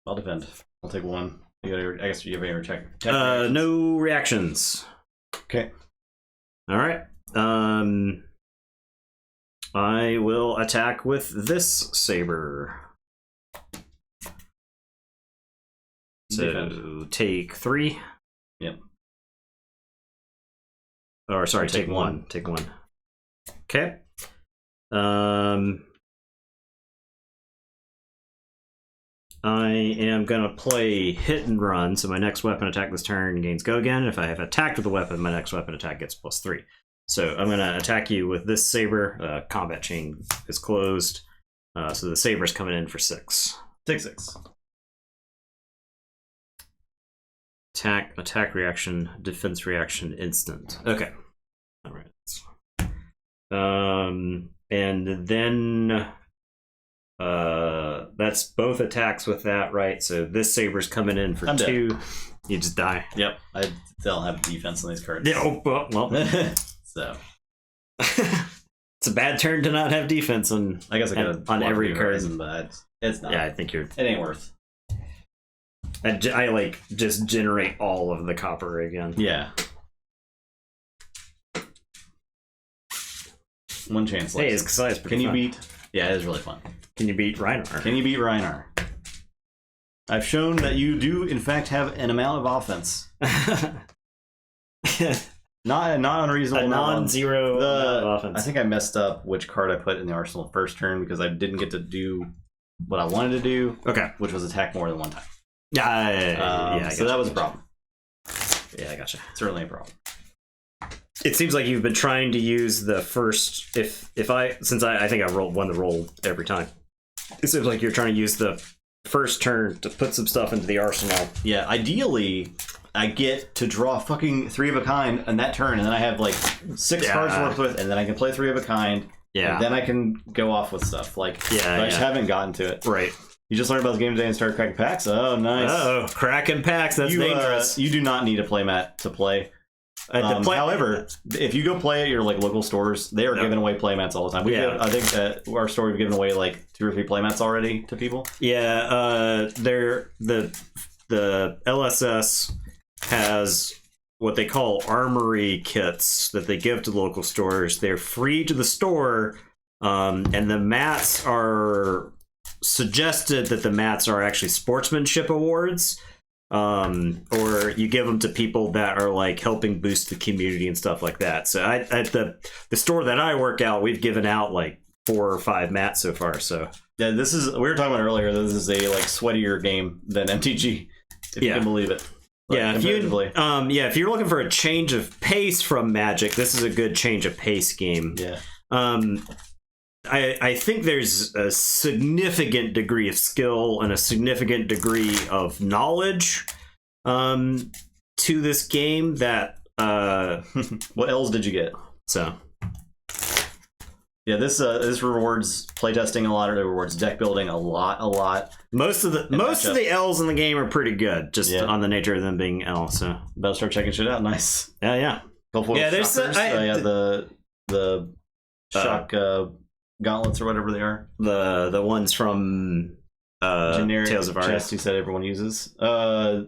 I'll defend. I'll take 1. I guess you have any check. No reactions. Okay. All right. I will attack with this saber. So take 3. Yep. Or sorry, take 1. Take 1. Okay. I am going to play hit and run, so my next weapon attack this turn gains go again. If I have attacked with a weapon, my next weapon attack gets +3. So I'm going to attack you with this saber. Combat chain is closed, so the saber's coming in for 6. Take 6. Attack reaction, defense reaction, instant. Okay. All right. And then that's both attacks with that, right? So this saber's coming in for 2. Dead. You just die. Yep. I don't have defense on these cards. Yeah. Oh, well. So it's a bad turn to not have defense on. I guess I got on every card, but it's not. Yeah, I think it ain't worth. I like just generate all of the copper again. Yeah. One chance. Hey, is Kassai pretty Can you fun. beat? Yeah, it is really fun. Can you beat Rhinar? Can you beat Rhinar? I've shown that you do, in fact, have an amount of offense. Not unreasonable. A non-zero offense. I think I messed up which card I put in the arsenal first turn because I didn't get to do what I wanted to do. Okay. Which was attack more than one time. Yeah. So that was a problem. Yeah, I gotcha. Certainly a problem. It seems like you've been trying to use the first. Since I think I won the roll every time. It seems like you're trying to use the first turn to put some stuff into the arsenal. Yeah, ideally, I get to draw fucking 3 of a kind on that turn, and then I have like 6 cards to work with, and then I can play 3 of a kind. Yeah. And then I can go off with stuff. Like, but I just haven't gotten to it. Right. You just learned about the game today and started cracking packs? Oh, nice. Oh, cracking packs. That's dangerous. You do not need a playmat to play. However, if you go play at your like local stores, they are giving away playmats all the time. I think at our store we've given away like 2 or 3 playmats already to people. Yeah, they're the LSS has what they call armory kits that they give to local stores. They're free to the store, and the mats are suggested that the mats are actually sportsmanship awards. Or you give them to people that are like helping boost the community and stuff like that. So at the store that I work out, we've given out like 4 or 5 mats so far. So yeah, we were talking about earlier. This is a like sweatier game than MTG, if you can believe it. Like, yeah, if you're looking for a change of pace from Magic, this is a good change of pace game. Yeah. I think there's a significant degree of skill and a significant degree of knowledge to this game that what L's did you get? So yeah, this rewards playtesting a lot, or it rewards deck building a lot. Most of the L's in the game are pretty good, just on the nature of them being L. So better start checking shit out. Nice. Yeah. There's the shock gauntlets or whatever they are. The ones from generic Tales of Aria. Chest you said everyone uses. What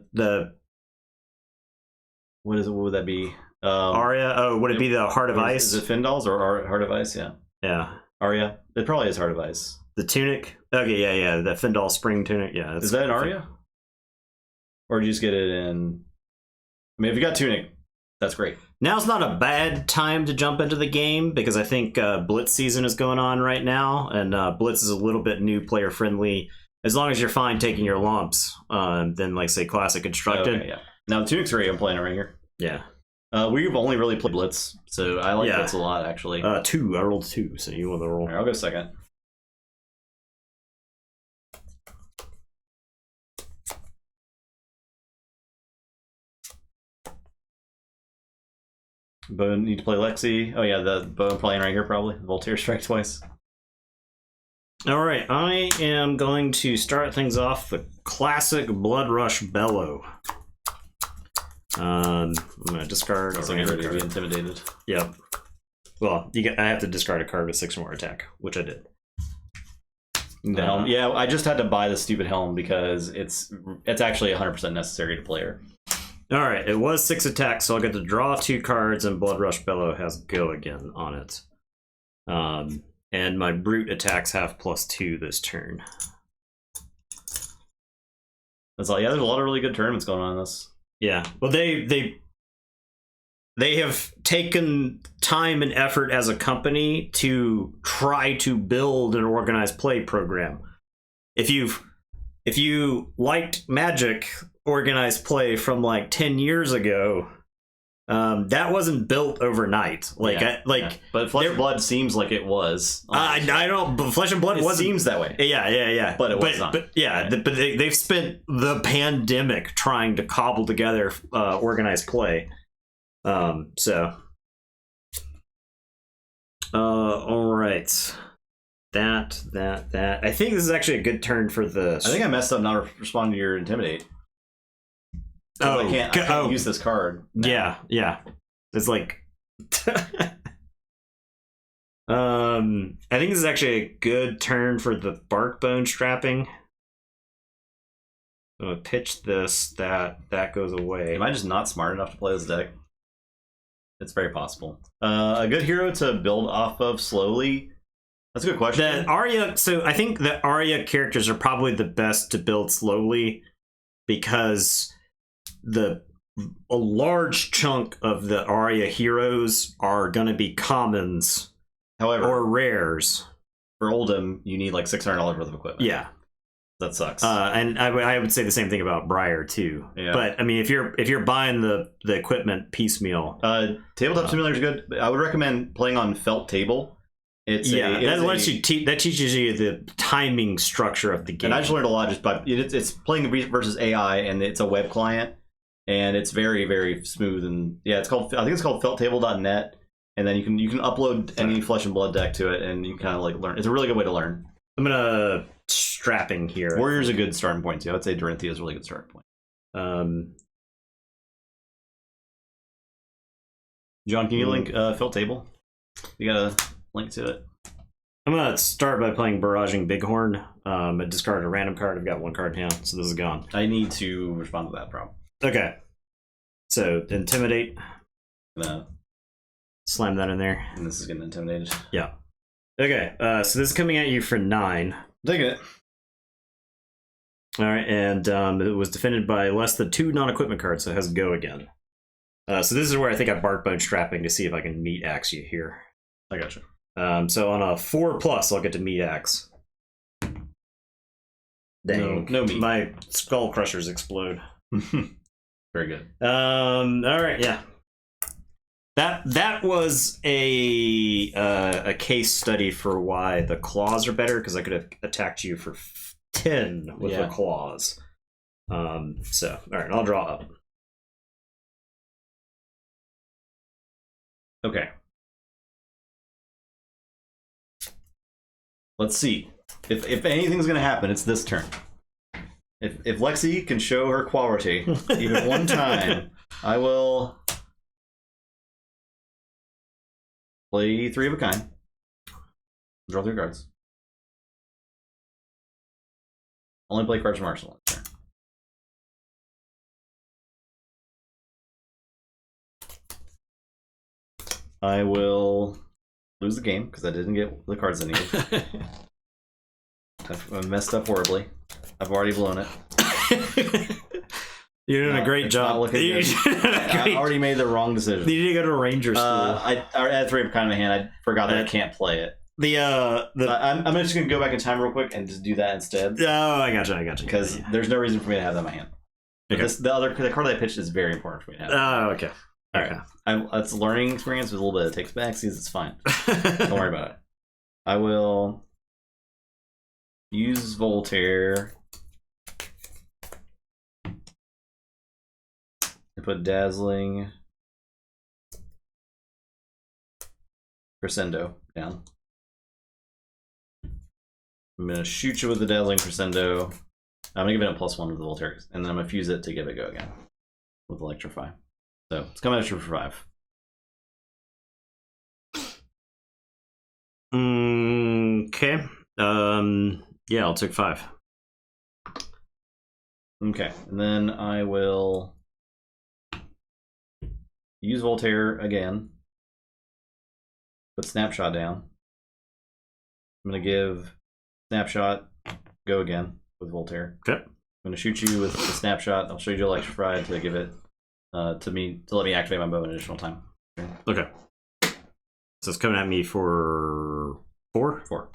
would that be? Aria. Oh, would it be the Heart of Ice? Is it Findal's or Heart of Ice? Yeah. Yeah. Aria. It probably is Heart of Ice. The tunic. Okay, yeah. The Findal Spring tunic. Yeah. Is that an Aria? Or did you just get it in? I mean, if you got tunic, that's great. Now's not a bad time to jump into the game because I think Blitz season is going on right now, and Blitz is a little bit new player friendly. As long as you're fine taking your lumps, then like say Classic Constructed. Okay, yeah. Now Tunic's 3, I'm playing it right here. Yeah. We've only really played Blitz, so I like Blitz a lot actually. 2. I rolled 2, so you want to roll. Right, I'll go second. Bo need to play Lexi. Oh yeah, the Bo I'm playing right here probably. Voltaire strike twice. Alright, I am going to start things off the classic Blood Rush Bellow. I'm gonna discard. So you're ready to be intimidated. Yep. Well, I have to discard a card with 6 more attack, which I did. The helm. Yeah, I just had to buy the stupid helm because it's actually 100% necessary to play her. Alright, it was 6 attacks, so I'll get to draw 2 cards, and Blood Rush Bellow has go again on it. And my brute attacks have +2 this turn. That's all. Yeah, there's a lot of really good tournaments going on in this. Yeah. Well, they have taken time and effort as a company to try to build an organized play program. If you liked Magic organized play from like 10 years ago, that wasn't built overnight. But Flesh and Blood seems like it was. I don't. But Flesh and Blood it wasn't. Seems that way. Yeah. But it was not. But they've spent the pandemic trying to cobble together organized play. So. All right. That. I think this is actually a good turn for this. I think I messed up not responding to your Intimidate. I can't use this card now. Yeah. It's like I think this is actually a good turn for the bark bone strapping. I'm gonna pitch this, that goes away. Am I just not smart enough to play this deck? It's very possible. A good hero to build off of slowly. That's a good question. The Arya, so I think the Arya characters are probably the best to build slowly because a large chunk of the Arya heroes are going to be commons, however, or rares. For Oldhim, you need like $600 worth of equipment. Yeah, that sucks. And I would say the same thing about Briar too. Yeah. But I mean, if you're buying the equipment piecemeal, Tabletop Simulator is good. I would recommend playing on Felt Table. That teaches you the timing structure of the game. And I just learned a lot just by it's playing versus AI, and it's a web client. And it's very, very smooth, and yeah, I think it's called felttable.net, and then you can upload any Flesh and Blood deck to it, and you kind of like learn. It's a really good way to learn. I'm gonna strapping here. Warrior's a good starting point too. I would say Dorinthia is a really good starting point. John, can you link Felt Table? You got a link to it. I'm gonna start by playing Barraging Bighorn. I discarded a random card. I've got one card in hand, so this is gone. I need to respond to that problem. Okay. So, Intimidate. Slam that in there. And this is getting intimidated. Yeah. Okay, so this is coming at you for 9. Taking it. Alright, and it was defended by less than 2 non-equipment cards, so it has go again. So this is where I think I Barkbone Strapping to see if I can meat axe you here. I gotcha. So on a 4+, I'll get to meat axe. Dang. No meat. My skull crushers explode. Very good. All right, yeah. That was a case study for why the claws are better, because I could have attacked you for 10 with the claws. So all right, I'll draw up. Okay. Let's see. If anything's gonna happen, it's this turn. If Lexi can show her quality even one time, I will play 3 of a kind. Draw 3 cards. Only play cards from Arsenal this turn. I will lose the game because I didn't get the cards I needed. I've messed up horribly. I've already blown it. You're doing a great job. I already made the wrong decision. You need to go to Ranger School. I had 3 of a kind in my hand. I forgot that I can't play it. I'm just going to go back in time real quick and just do that instead. Oh, I gotcha. Because there's no reason for me to have that in my hand. Okay. The card that I pitched is very important for me to have. Oh, okay. All right. It's a learning experience with a little bit of takes backsies. It's fine. Don't worry about it. I will use Voltaire to put Dazzling Crescendo down. I'm going to shoot you with the Dazzling Crescendo. I'm going to give it a +1 with the Voltaire, and then I'm going to fuse it to give it go again with Electrify. So it's coming at you for 5. Okay. Yeah, I'll take 5. Okay, and then I will use Voltaire again. Put Snapshot down. I'm gonna give snapshot go again with Voltaire. Okay. I'm gonna shoot you with the snapshot. I'll show you Electrify to give it to let me activate my bow an additional time. Okay. So it's coming at me for 4? 4.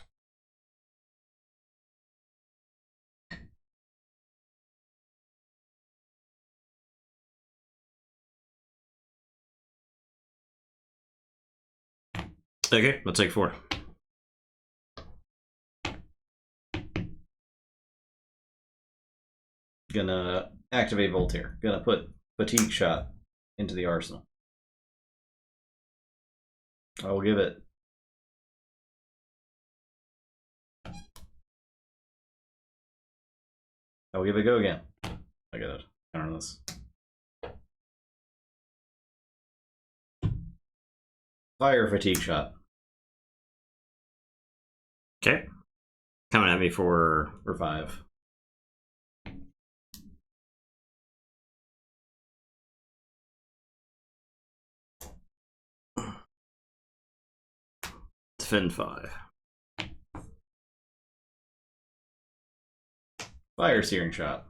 Okay, I'll take 4. Gonna activate Voltaire. Gonna put Fatigue Shot into the arsenal. I will give it. I will give it a go again. I gotta counter this. Fire Fatigue Shot. Okay. Coming at me for 5. Defend 5. Fire Searing Shot.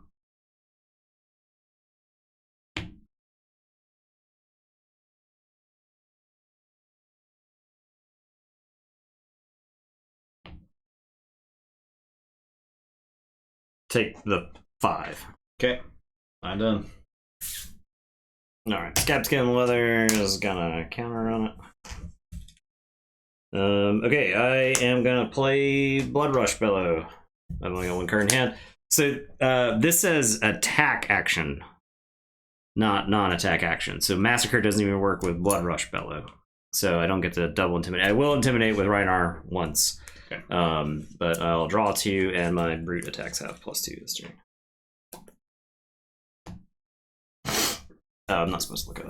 Take the 5. Okay, I'm done. Alright, Scabskin Leather is gonna counter on it. Okay, I am gonna play Blood Rush Bellow. I've only got 1 card in hand. So this says attack action, not non-attack action. So Massacre doesn't even work with Blood Rush Bellow. So I don't get to double intimidate. I will intimidate with Rhinar once. Okay. But I'll draw 2 and my brute attacks have +2 this turn. I'm not supposed to look at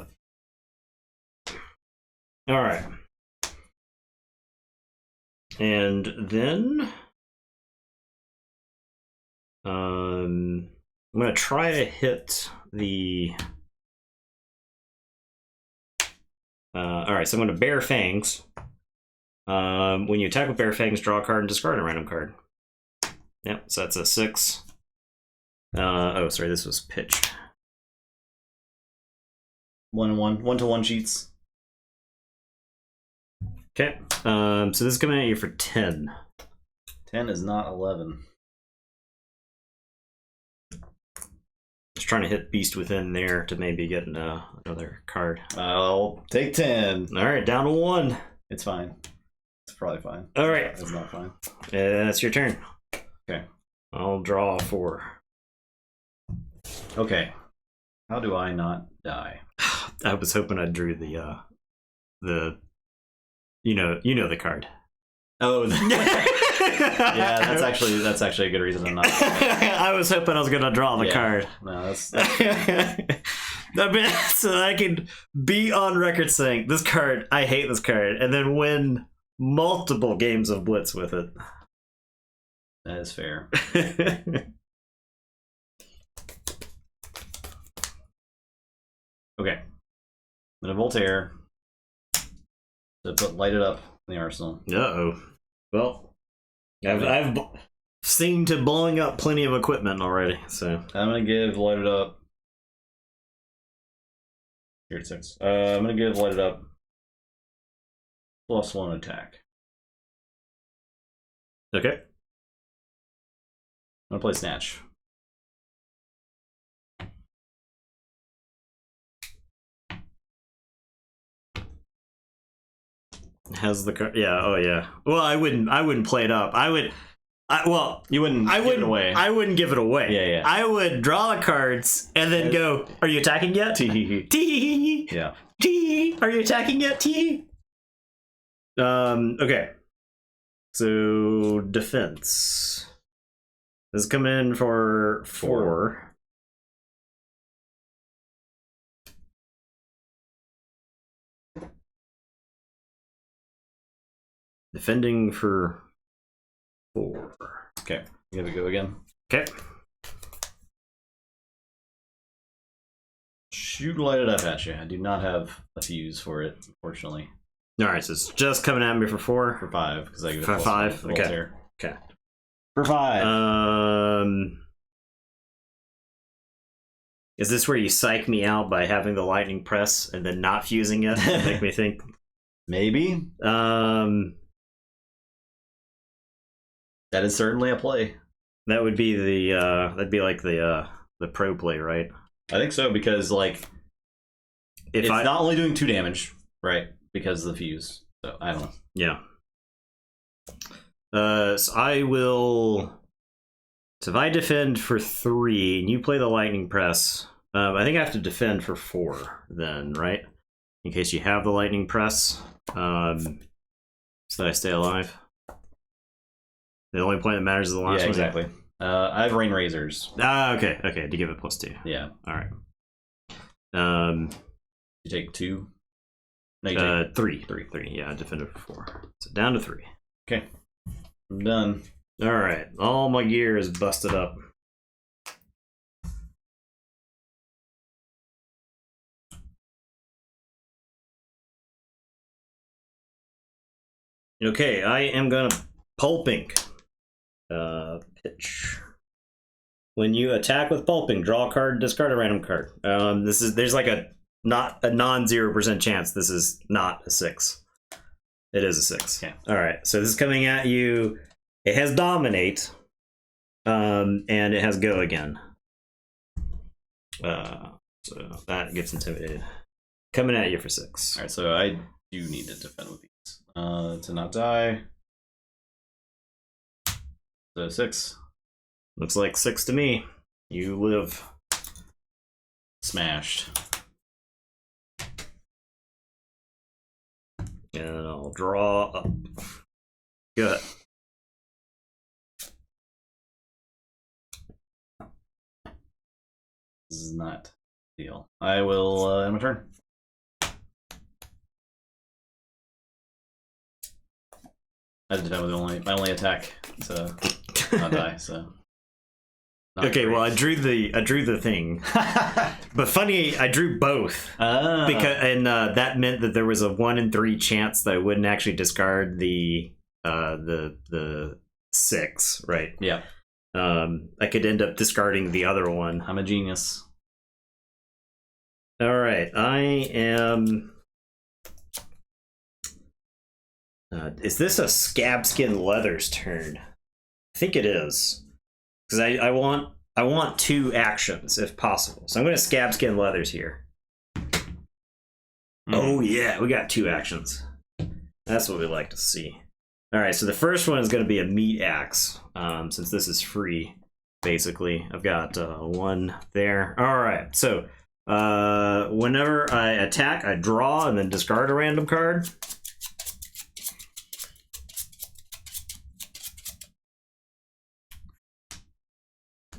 that. Alright. And then I'm gonna try to hit the alright, so I'm gonna Bare Fangs. When you attack with Bare Fangs, draw a card and discard a random card. Yep, so that's a 6. Oh, sorry, this was pitched. 1-1. 1-to-1 sheets. Okay, so this is coming at you for 10. 10 is not 11. Just trying to hit Beast Within there to maybe get another card. I'll take 10. Alright, down to 1. It's fine. It's probably fine. Alright. It's not fine. That's your turn. Okay. I'll draw 4. Okay. How do I not die? I was hoping I drew the you know the card. Oh, yeah, that's actually a good reason I'm not. I was hoping I was gonna draw the card. No, that's so I can be on record saying this card, I hate this card, and then win multiple games of Blitz with it. that is fair. Okay. I'm gonna Voltaire to put Light It Up in the arsenal. Uh-oh. Well, I've seen to blowing up plenty of equipment already, so I'm gonna give Light It Up. Here it's 6. I'm gonna give Light It Up +1 attack. okay. I'm gonna play Snatch. Has the card? Yeah. Oh, yeah. Well, I wouldn't play it up. You wouldn't. Give it away. I wouldn't give it away. Yeah. I would draw the cards and then go. Are you attacking yet? Tee. Yeah. Tee. Are you attacking yet? Tee. Okay. So defense. This is coming in for 4. Defending for 4. Okay. Give it a go again. Okay. Shoot Light It Up at you. I do not have a fuse for it, unfortunately. All right, so it's just coming at me for 4. For 5, because I give it For 5. Okay. Voltaire. Okay. For 5. Is this where you psych me out by having the lightning press and then not fusing it? Make me think. Maybe. That is certainly a play. That would be the that'd be like the pro play, right? I think so, because like it's not only doing 2 damage, right? Because of the fuse. So I don't know. Yeah. So I will. So if I defend for 3 and you play the lightning press, I think I have to defend for 4 then, right? In case you have the lightning press, so that I stay alive. The only point that matters is the last one. Yeah, exactly. I have rain razors. Okay, okay. To give it +2. Yeah. All right. You take 2. No, you take 3. 3. Yeah, I defended for 4. So down to 3. Okay. I'm done. All right. All my gear is busted up. Okay, I am gonna pulping. Pitch. When you attack with pulping, draw a card, discard a random card. There's like a non-0% chance this is not a 6. It is a 6. Okay. All right. So this is coming at you. It has dominate, and it has go again. So that gets intimidated. Coming at you for 6. All right. So I do need to defend with these to not die. So 6. Looks like 6 to me. You live. Smashed. And I'll draw up. Good. This is not a deal. I will end my turn. I had to defend with my only attack to not die, so. Okay, well I drew the thing. But funny, I drew both. Because that meant that there was a 1 in 3 chance that I wouldn't actually discard the 6, right? Yeah. I could end up discarding the other one. I'm a genius. All right, I am. Is this a Scabskin Leather's turn? I think it is, because I want 2 actions if possible. So I'm going to Scabskin Leathers here. Oh yeah, we got 2 actions. That's what we like to see. All right, so the first one is going to be a meat axe, since this is free. Basically, I've got 1 there. All right, so whenever I attack, I draw and then discard a random card.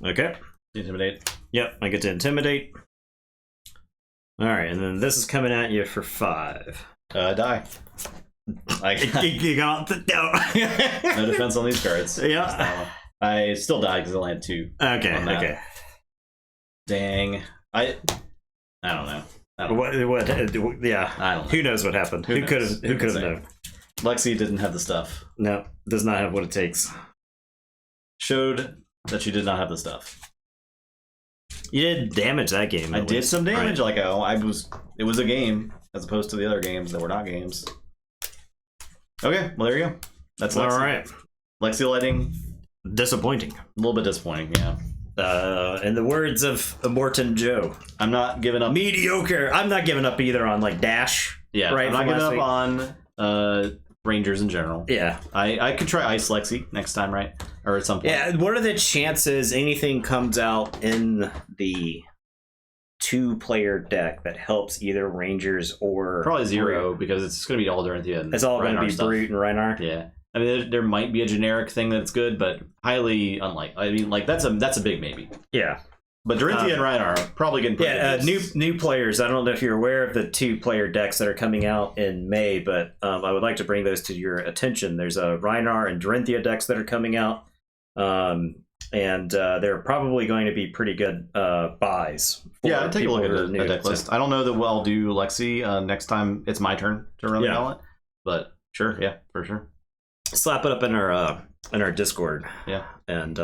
Okay. Intimidate. Yep, I get to intimidate. All right, and then this is coming at you for 5. Die. You got the No defense on these cards. Yeah. I still died because I only had 2. Okay. Okay. Dang. I don't know. What? Yeah. I don't know. Who knows what happened? Who could have known? Lexi didn't have the stuff. No, does not have what it takes. Showed that she did not have the stuff. You did damage that game. I did some damage. Right. It was a game as opposed to the other games that were not games. Okay, well there you go. That's Lexi. All right. Lexi Lightning. Disappointing. A little bit disappointing, yeah. In the words of Immortan Joe, I'm not giving up. Mediocre. I'm not giving up either on like Dash. Yeah, right. I'm not giving up on Rangers in general. Yeah. I could try Ice Lexi next time, right? Or at some point. Yeah, what are the chances anything comes out in the 2-player deck that helps either Rangers or probably 0 Brute? because it's going to be all Dorinthia. It's all going to be Brute and Rhinar. Yeah. I mean, there might be a generic thing that's good, but highly unlikely. I mean, like that's a big maybe. Yeah. But Dorinthia and Rhinar are probably getting pretty good. New players. I don't know if you're aware of the 2-player decks that are coming out in May, but I would like to bring those to your attention. There's a Rhinar and Dorinthia decks that are coming out, and they're probably going to be pretty good buys. Yeah, take a look at the deck list. I don't know that I'll do Lexi next time it's my turn to run the Gauntlet. But sure, yeah, for sure. Slap it up in our Discord. Yeah, and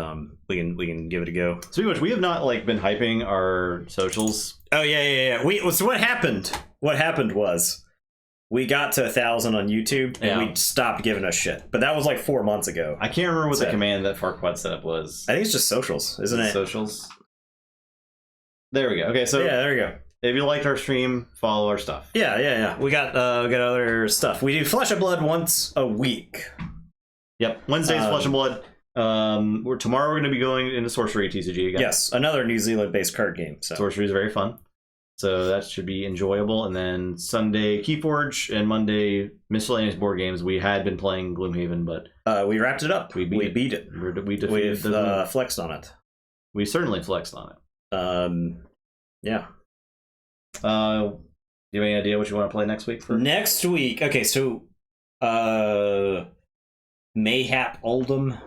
we can give it a go. Speaking of which, we have not been hyping our socials. Oh yeah. So what happened? What happened was we got to 1,000 on YouTube and we stopped giving a shit. But that was like 4 months ago. I can't remember what the command that Farquaad set up was. I think it's just socials, isn't it? Socials. There we go. Okay, so yeah, there we go. If you liked our stream, follow our stuff. Yeah. We got other stuff. We do Flesh and Blood once a week. Yep, Wednesday's Flesh and Blood. Tomorrow we're going to be going into Sorcery TCG again. Yes, another New Zealand-based card game. So. Sorcery is very fun, so that should be enjoyable. And then Sunday Keyforge and Monday miscellaneous board games. We had been playing Gloomhaven, but we wrapped it up. We beat it. We've flexed on it. We certainly flexed on it. Yeah. Do you have any idea what you want to play next week? Next week, okay. So, Mayhap Oldham.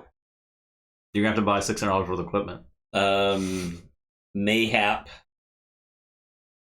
You're gonna have to buy $600 worth of equipment. Mayhap.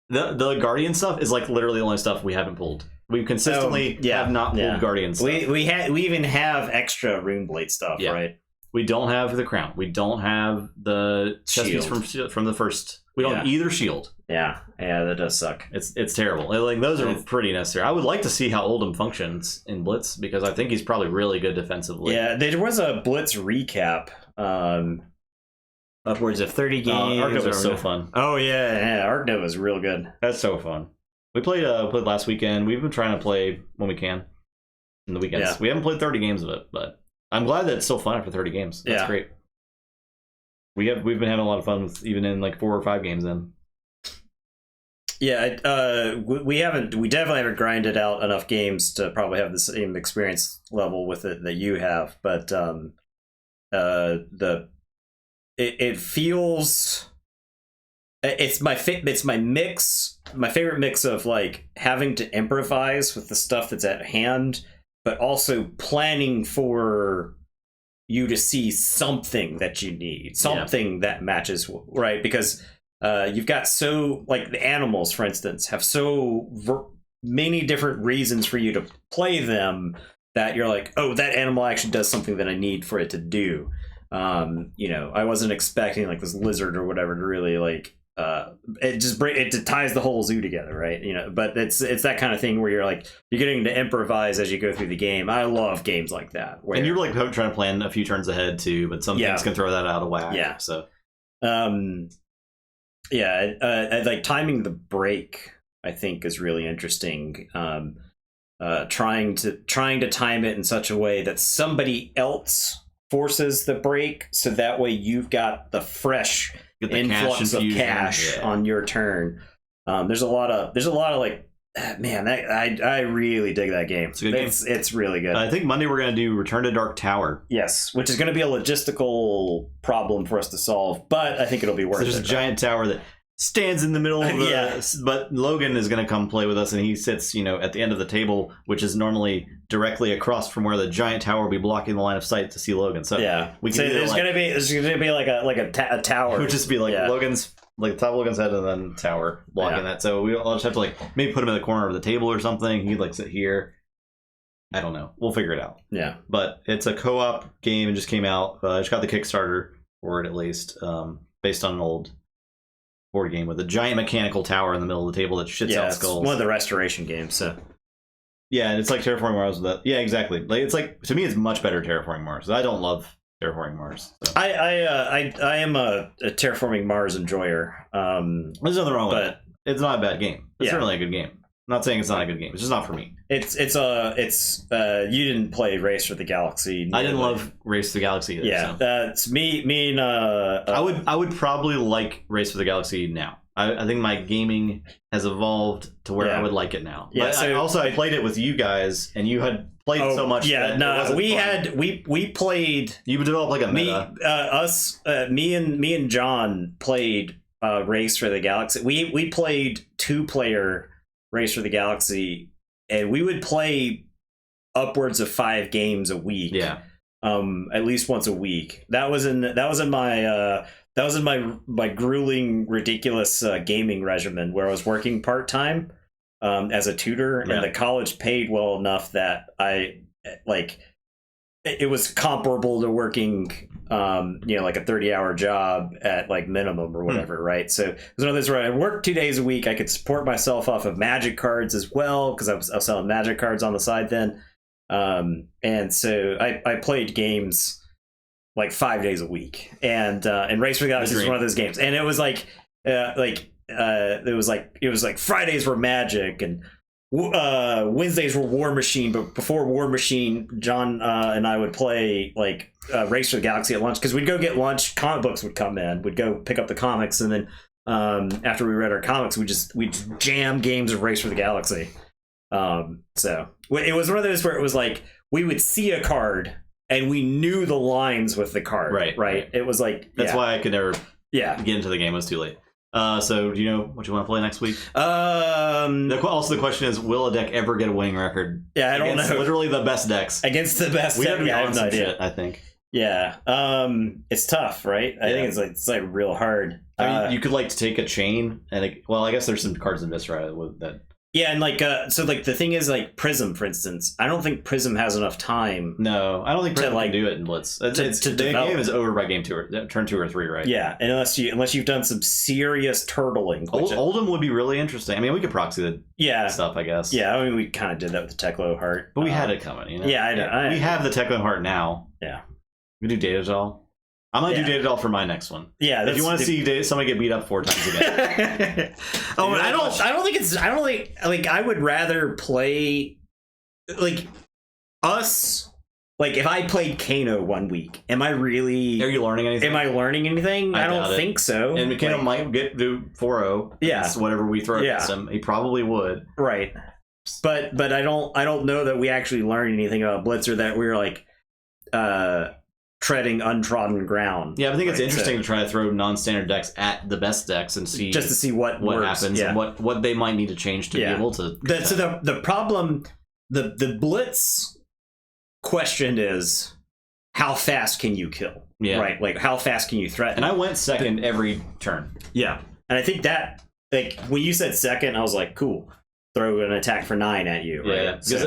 The Guardian stuff is like literally the only stuff we haven't pulled. We consistently have not pulled Guardian stuff. We even have extra Runeblade stuff, right? We don't have the crown. We don't have the chest piece from the first. We don't have either shield. Yeah, that does suck. It's terrible. Like those are pretty necessary. I would like to see how Oldham functions in Blitz because I think he's probably really good defensively. Yeah, there was a Blitz recap. Upwards of 30 games. Arc Nova was so fun. Oh yeah, Arc Nova was real good. That's so fun. We played last weekend. We've been trying to play when we can in the weekends. Yeah. We haven't played 30 games of it, but I'm glad that it's still fun after 30 games. That's great. We've been having a lot of fun with even in like 4 or 5 games in. Yeah, we definitely haven't grinded out enough games to probably have the same experience level with it that you have, but it feels it's my favorite mix of like having to improvise with the stuff that's at hand, but also planning for you to see something that you need, something that matches, right? Because you've got the animals, for instance, have many different reasons for you to play them that you're like, oh, that animal actually does something that I need for it to do. I wasn't expecting like this lizard or whatever to really like it ties the whole zoo together, right? But it's that kind of thing where you're getting to improvise as you go through the game. I love games like that. And you're like trying to plan a few turns ahead too, but some things can throw that out of whack. Yeah. So, like timing the break, I think is really interesting. Trying to time it in such a way that somebody else forces the break, so that way you've got the fresh influx of cash on your turn. There's a lot of like, man, I really dig that game. It's a good game. It's really good. I think Monday we're going to do Return to Dark Tower. Yes, which is going to be a logistical problem for us to solve, but I think it'll be worth it. There's a giant tower that stands in the middle of the but Logan is going to come play with us, and he sits at the end of the table, which is normally directly across from where the giant tower will be blocking the line of sight to see Logan. So we can there's going to be like a tower. It would just be like Logan's, like the top of Logan's head and then tower blocking that. So I'll just have to maybe put him in the corner of the table or something. He'd sit here. I don't know. We'll figure it out. Yeah, but it's a co-op game and just came out. I just got the Kickstarter for it, at least, based on an old board game with a giant mechanical tower in the middle of the table that shits out skulls. One of the restoration games. So and it's like Terraforming Mars with that. Yeah, exactly. It's to me, it's much better Terraforming Mars. I don't love Terraforming Mars. So. I am a Terraforming Mars enjoyer. There's nothing wrong with it. It's not a bad game. It's certainly a good game. I'm not saying it's not a good game. It's just not for me. It's you didn't play Race for the Galaxy. I didn't love Race for the Galaxy either. Yeah, it's me and I would probably like Race for the Galaxy now. I think my gaming has evolved to where I would like it now. Yeah. But I played it with you guys, and you had played so much. Yeah, no, we played. You developed like a meta. Me and John played Race for the Galaxy. We played 2-player Race for the Galaxy, and we would play upwards of 5 games a week. Yeah, at least once a week. That was in my grueling, ridiculous gaming regimen where I was working part-time. as a tutor, and the college paid well enough that I like it was comparable to working like a 30-hour job at like minimum or whatever, right? So it was one of those where I worked 2 days a week. I could support myself off of Magic cards as well because I was selling Magic cards on the side then, and so I played games like 5 days a week, and Race for the Galaxy was one of those games, and it was like it was like Fridays were Magic and Wednesdays were War Machine, but before War Machine, John and I would play like Race for the Galaxy at lunch because we'd go get lunch. Comic books would come in. We'd go pick up the comics, and then after we read our comics, we'd jam games of Race for the Galaxy. So it was one of those where it was like we would see a card and we knew the lines with the card. Right. It was like that's why I could never get into the game. It was too late. So do you know what you want to play next week? Also, the question is, will a deck ever get a winning record? Yeah, I don't know. Literally the best decks against the best. We have I have no idea. Shit, I think. Yeah. It's tough, right? I think it's like real hard. I mean, you could like take a chain and I guess there's some cards in Viscerai with that. Yeah, and like so like the thing is like Prism, for instance. I don't think Prism has enough time. No, I don't think Prism can do it in Blitz. The game is over by turn 2 or 3, right? Yeah, and unless you've done some serious turtling. Oldhim would be really interesting. I mean, we could proxy the stuff, I guess. Yeah, I mean, we kind of did that with the Teklo Heart, but we had it coming. You know? Yeah, I know. We have the Teklo Heart now. Yeah, we do Data Doll. I'm gonna do Data Doll for my next one. Yeah, if you want to see somebody get beat up 4 times again. I don't think like I would rather play like us. Like if I played Kano 1 week, am I really? Are you learning anything? Am I learning anything? I don't think so. And Kano might do 4-0. Yeah, whatever we throw against him, he probably would. Right, but I don't know that we actually learned anything about Blitz or that we were like treading untrodden ground. Yeah, I think it's interesting to try to throw non-standard decks at the best decks and see just to see what happens and what they might need to change to be able to. So the problem, the Blitz question is how fast can you kill? Yeah, right. Like how fast can you threaten? And I went second every turn. Yeah, and I think that like when you said second, I was like, cool, throw an attack for 9 at you. Right? Yeah, because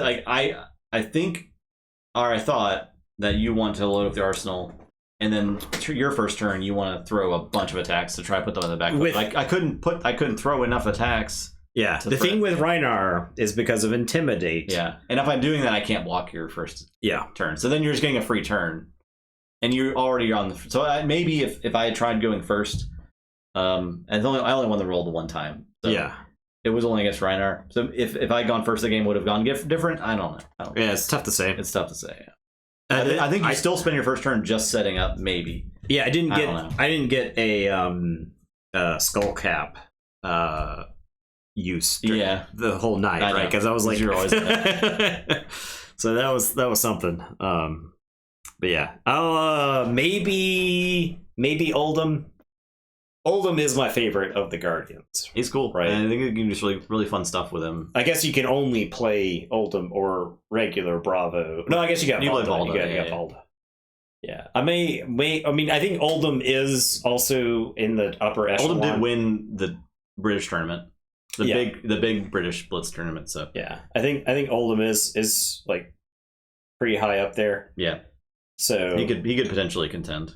I think, or I thought that you want to load up the arsenal, and then your first turn you want to throw a bunch of attacks to try to put them in the back. I couldn't throw enough attacks. Yeah, the thing with Rhinar is because of Intimidate. Yeah, and if I'm doing that, I can't block your first turn. So then you're just getting a free turn, and you're already on the. So maybe if I had tried going first, and I only won the roll the one time. So it was only against Rhinar. So if I had gone first, the game would have gone different. I don't know. Yeah, it's tough to say. It's tough to say. Yeah. I think you still spend your first turn just setting up, maybe. Yeah, I didn't get a skull cap use the whole night, right? Because I was like, you're always so that was something. But yeah, maybe Oldhim. Oldhim is my favorite of the Guardians. He's cool, right? And I think you can do really fun stuff with him. I guess you can only play Oldhim or regular Bravo. No, I guess you got Valda. You got Valda. Yeah, I mean, I think Oldhim is also in the upper echelon. Oldhim did win the British tournament, the big British Blitz tournament. So yeah, I think Oldhim is like pretty high up there. Yeah, so he could potentially contend.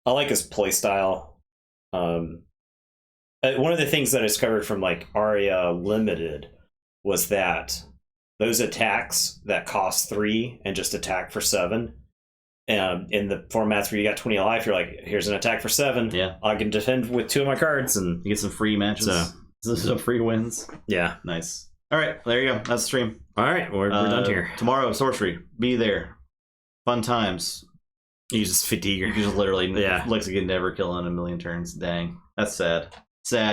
I like his play style. One of the things that I discovered from like Aria Limited was that those attacks that cost 3 and just attack for 7, in the formats where you got 20 life, you're like, here's an attack for 7. Yeah, I can defend with 2 of my cards and you get some free matches, some free wins. Yeah, nice. All right, there you go. That's the stream. All right, we're done here. Tomorrow, sorcery. Be there. Fun times. You just fatigue. You just literally, Lexi could never kill in a million turns. Dang, that's sad. So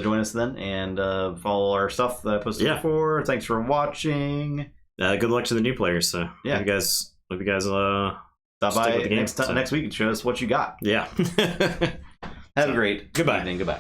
join us then and follow our stuff that I posted before. Thanks for watching. Good luck to the new players. So hope you guys stop by next week and show us what you got. Yeah. Have a great evening. Goodbye.